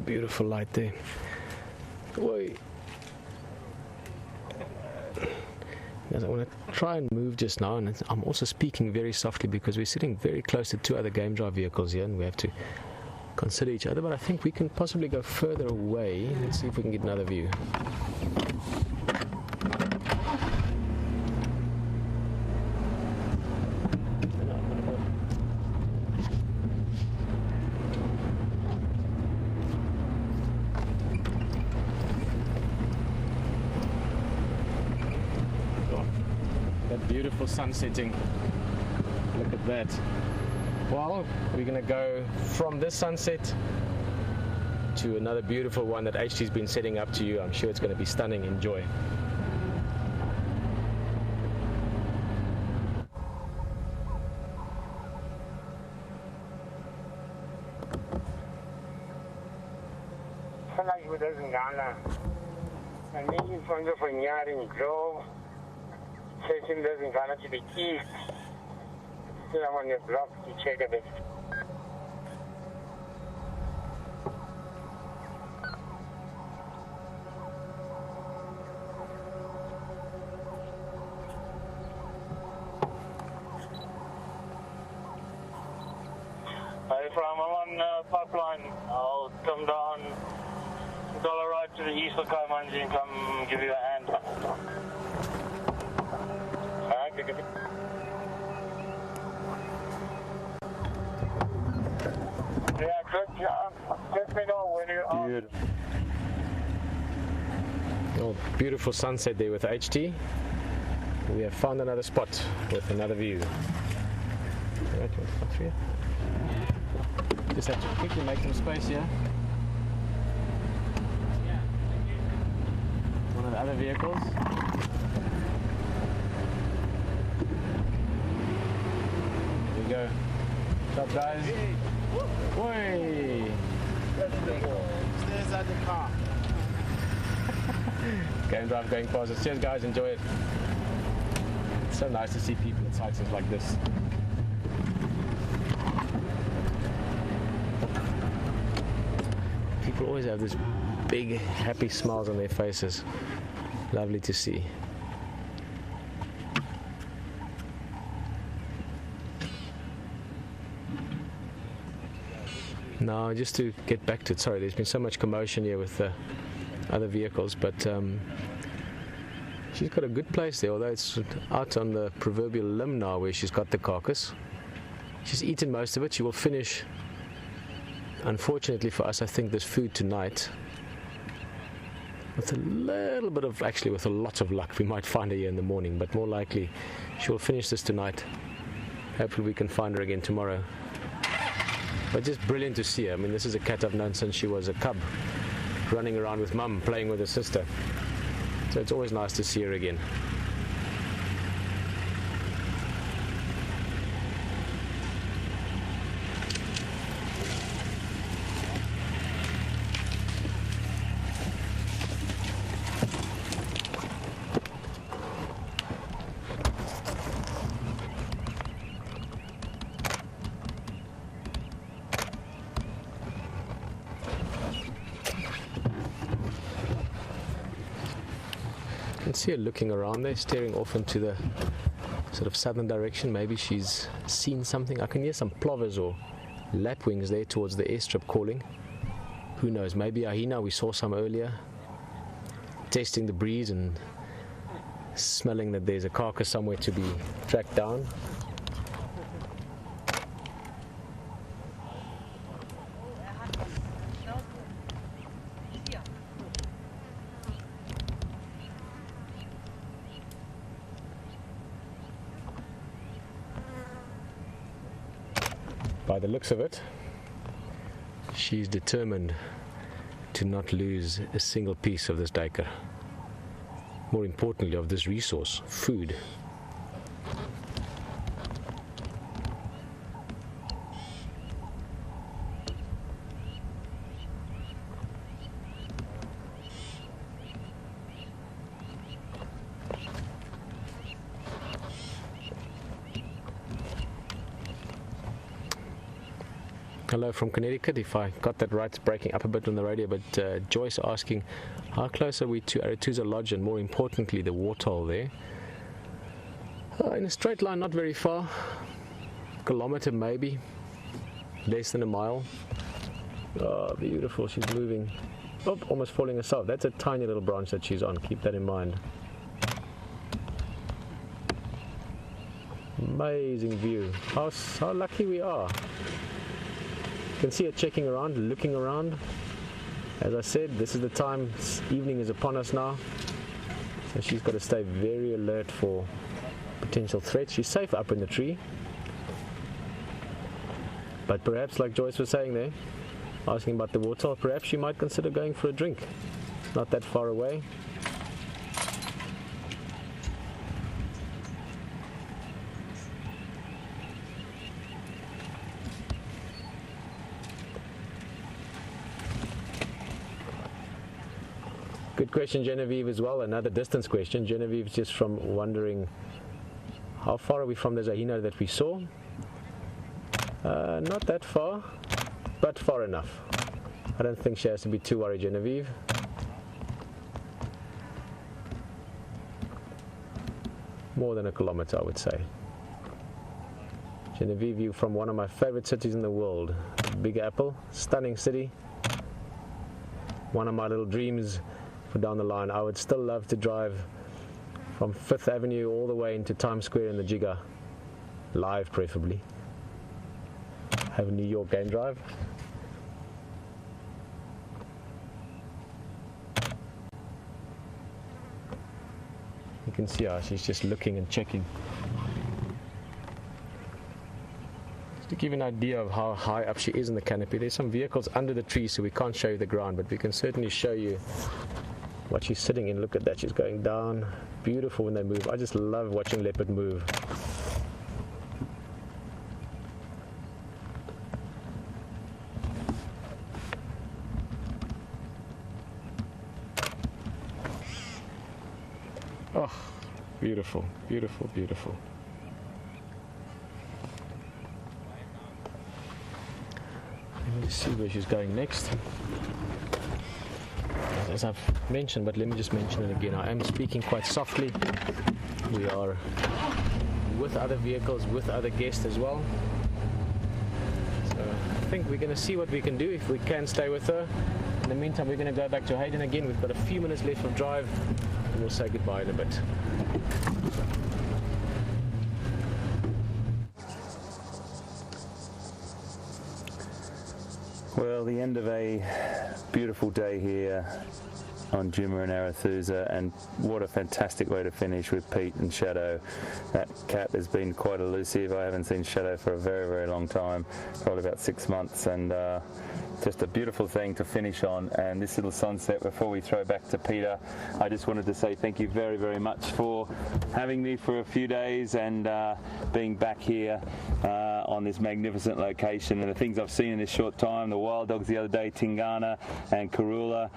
Beautiful light there. Wait. I want to try and move just now, and I'm also speaking very softly because we're sitting very close to 2 other game drive vehicles here, and we have to consider each other, but I think we can possibly go further away. Let's see if we can get another view. Beautiful sun setting. Look at that. Well, we're going to go from this sunset to another beautiful one that HT's been setting up to you. I'm sure it's going to be stunning. Enjoy. Chasing doesn't go to the east. Still I'm on your block to check a bit. from? I'm on pipeline. I'll come down dollar right to the east of Kaimanji and come give you a hand. Okay, good. Yeah, good. Let me know when you are. Beautiful. Oh, beautiful sunset there with HT. We have found another spot with another view. Right, just have to quickly make some space here. One of the other vehicles. There we go. What's up, guys? Whey! Stairs at the car. Game drive going past us. Cheers, guys. Enjoy it. It's so nice to see people at sites like this. People always have this big, happy smiles on their faces. Lovely to see. Now, just to get back to it, sorry, there's been so much commotion here with the other vehicles, but she's got a good place there, although it's out on the proverbial limb now where she's got the carcass. She's eaten most of it. She will finish, unfortunately for us, I think, this food tonight with a little bit of, actually with a lot of luck, we might find her here in the morning, but more likely she will finish this tonight. Hopefully we can find her again tomorrow. But just brilliant to see her. I mean, this is a cat I've known since she was a cub, running around with mum, playing with her sister. So it's always nice to see her again. I can see her looking around there, staring off into the sort of southern direction. Maybe she's seen something. I can hear some plovers or lapwings there towards the airstrip calling. Who knows, maybe a hyena, we saw some earlier. Tasting the breeze and smelling that there's a carcass somewhere to be tracked down. By the looks of it, she's determined to not lose a single piece of this duiker. More importantly, of this resource, food. Hello from Connecticut, if I got that right, it's breaking up a bit on the radio, but Joyce asking, how close are we to Aretusa Lodge and more importantly the waterhole there? In a straight line, not very far, kilometre maybe, less than a mile. Oh, beautiful, she's moving. Oh, almost falling herself. That's a tiny little branch that she's on, keep that in mind. Amazing view, how lucky we are. You can see her checking around, looking around. As I said, this is the time, evening is upon us now. So she's got to stay very alert for potential threats. She's safe up in the tree. But perhaps, like Joyce was saying there, asking about the water, perhaps she might consider going for a drink. It's not that far away. Good question, Genevieve, as well. Another distance question. Genevieve's just from wondering, how far are we from the hyena that we saw? Not that far, but far enough. I don't think she has to be too worried, Genevieve. More than a kilometre, I would say. Genevieve, you're from one of my favorite cities in the world, Big Apple, stunning city. One of my little dreams for down the line. I would still love to drive from 5th Avenue all the way into Times Square in the Jigger, live preferably. Have a New York game drive. You can see how she's just looking and checking. Just to give you an idea of how high up she is in the canopy, there's some vehicles under the tree, so we can't show you the ground, but we can certainly show you what she's sitting in. Look at that, she's going down. Beautiful when they move. I just love watching leopard move. Oh, beautiful, beautiful, beautiful. Let me just see where she's going next. As I've mentioned, but let me just mention it again. I am speaking quite softly. We are with other vehicles, with other guests as well. So I think we're going to see what we can do if we can stay with her. In the meantime, we're going to go back to Hayden again. We've got a few minutes left of drive, and we'll say goodbye in a bit. Well, the end of a beautiful day here on Juma and Arathusa, and what a fantastic way to finish with Pete and Shadow. That cat has been quite elusive. I haven't seen Shadow for a very, very long time, probably about 6 months, and just a beautiful thing to finish on. And this little sunset before we throw back to Pieter, I just wanted to say thank you very, very much for having me for a few days and being back here on this magnificent location, and the things I've seen in this short time, the wild dogs the other day, Tingana and Karula,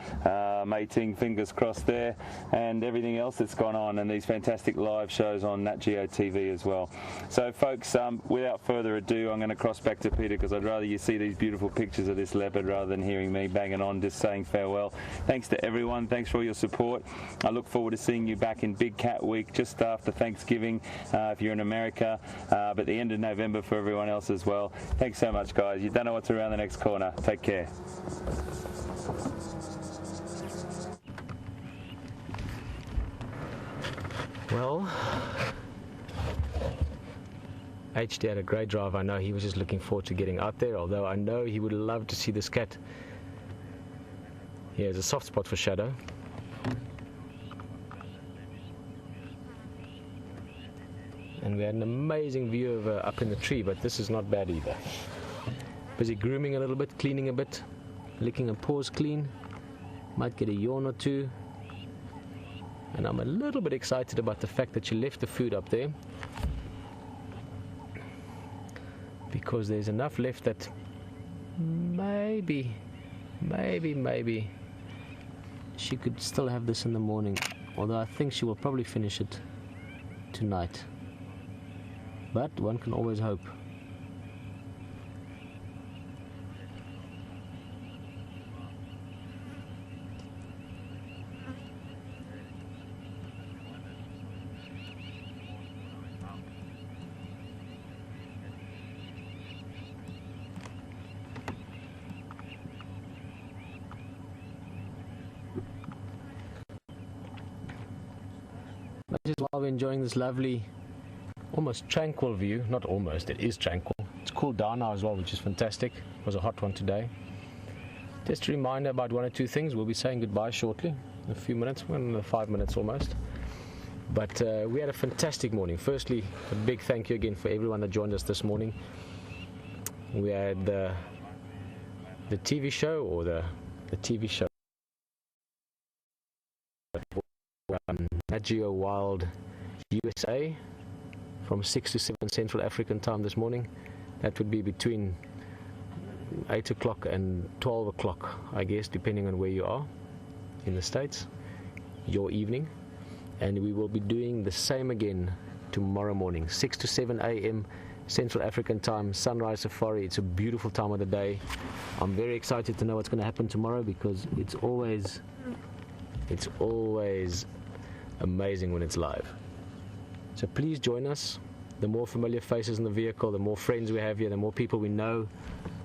mating, fingers crossed there, and everything else that's gone on, and these fantastic live shows on Nat Geo TV as well. So folks, without further ado, I'm going to cross back to Pieter, because I'd rather you see these beautiful pictures of this leopard rather than hearing me banging on, just saying farewell. Thanks to everyone, thanks for all your support. I look forward to seeing you back in Big Cat Week just after Thanksgiving if you're in America, but the end of November for everyone else as well. Thanks so much, guys. You don't know what's around the next corner. Take care. Well, HD had a great drive. I know he was just looking forward to getting out there, although I know he would love to see this cat. He has a soft spot for Shadow. And we had an amazing view of her up in the tree, but this is not bad either. Busy grooming a little bit, cleaning a bit, licking her paws clean. Might get a yawn or two. And I'm a little bit excited about the fact that she left the food up there, because there's enough left that maybe she could still have this in the morning, although I think she will probably finish it tonight, but one can always hope. Just while we're enjoying this lovely, almost tranquil view, not almost, it is tranquil. It's cooled down now as well, which is fantastic. It was a hot one today. Just a reminder about one or two things. We'll be saying goodbye shortly, in a few minutes, 5 minutes almost. But we had a fantastic morning. Firstly, a big thank you again for everyone that joined us this morning. We had the TV show, or the TV show. Nat Geo Wild USA from 6 to 7 Central African time this morning. That would be between 8 o'clock and 12 o'clock, I guess, depending on where you are in the States, your evening. And we will be doing the same again tomorrow morning, 6 to 7 a.m. Central African time, sunrise safari. It's a beautiful time of the day. I'm very excited to know what's going to happen tomorrow, because it's always amazing when it's live. So please join us. the more familiar faces in the vehicle, the more friends we have here, the more people we know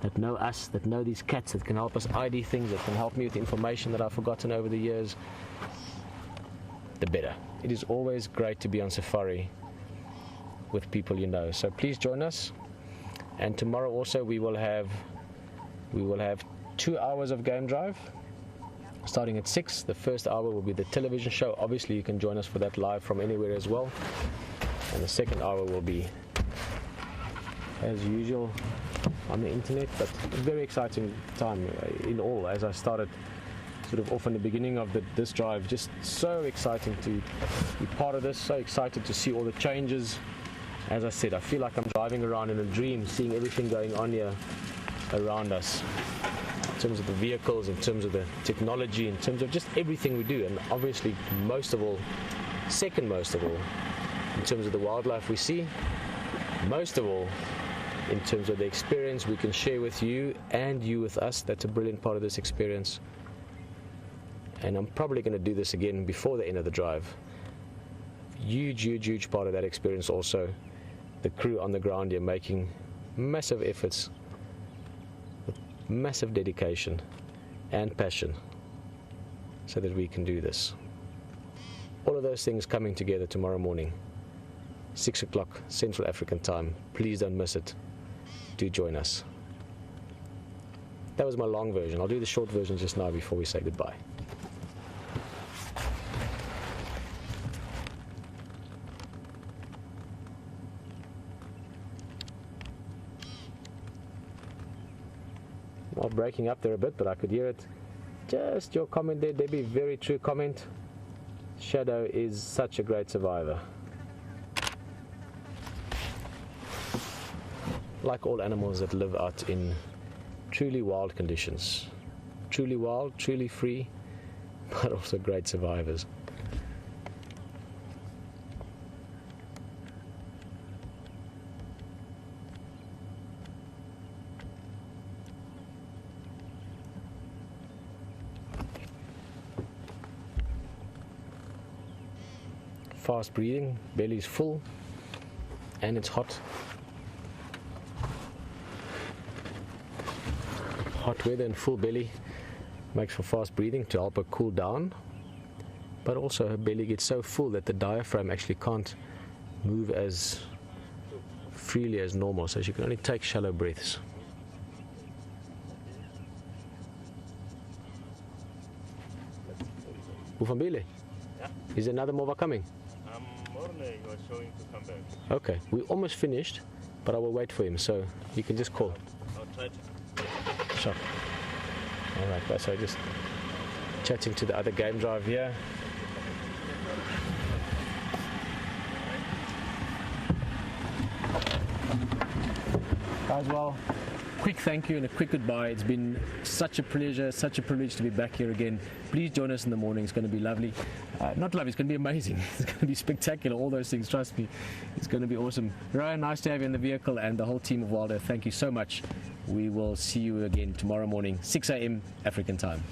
that know us, that know these cats, that can help us ID things, that can help me with information that I've forgotten over the years, the better. It is always great to be on safari with people you know. So please join us. And tomorrow also we will have 2 hours of game drive, starting at 6. The first hour will be the television show. Obviously you can join us for that live from anywhere as well. And the second hour will be, as usual, on the internet. But a very exciting time in all, as I started sort of off in the beginning of this drive. Just so exciting to be part of this, so excited to see all the changes. As I said, I feel like I'm driving around in a dream, seeing everything going on here around us, in terms of the vehicles, in terms of the technology, in terms of just everything we do. And obviously, most of all, second most of all, in terms of the wildlife we see, most of all, in terms of the experience we can share with you and you with us. That's a brilliant part of this experience. And I'm probably going to do this again before the end of the drive. Huge part of that experience also. The crew on the ground here making massive efforts, with massive dedication and passion, so that we can do this. All of those things coming together tomorrow morning, 6 o'clock Central African time. Please don't miss it. Do join us. That was my long version. I'll do the short version just now before we say goodbye. Well, breaking up there a bit, but I could hear it. Just your comment there, Debbie. Very true comment. Shadow is such a great survivor. Like all animals that live out in truly wild conditions. Truly wild, truly free, but also great survivors. Fast breathing, belly's full, and it's hot. Hot weather and full belly makes for fast breathing to help her cool down, but also her belly gets so full that the diaphragm actually can't move as freely as normal, so she can only take shallow breaths. Ufambile? Yeah. Is there another mova coming? Morley was showing to come back. Okay, we almost finished, but I will wait for him, so you can just call. I'll try to. Sure. Alright, so just chatting to the other game drive here. Guys, well, quick thank you and a quick goodbye. It's been such a pleasure, such a privilege to be back here again. Please join us in the morning. It's going to be lovely. Not lovely, it's going to be amazing. It's going to be spectacular, all those things, trust me. It's going to be awesome. Ryan, nice to have you in the vehicle, and the whole team of WildEarth, thank you so much. We will see you again tomorrow morning, 6 a.m. African time.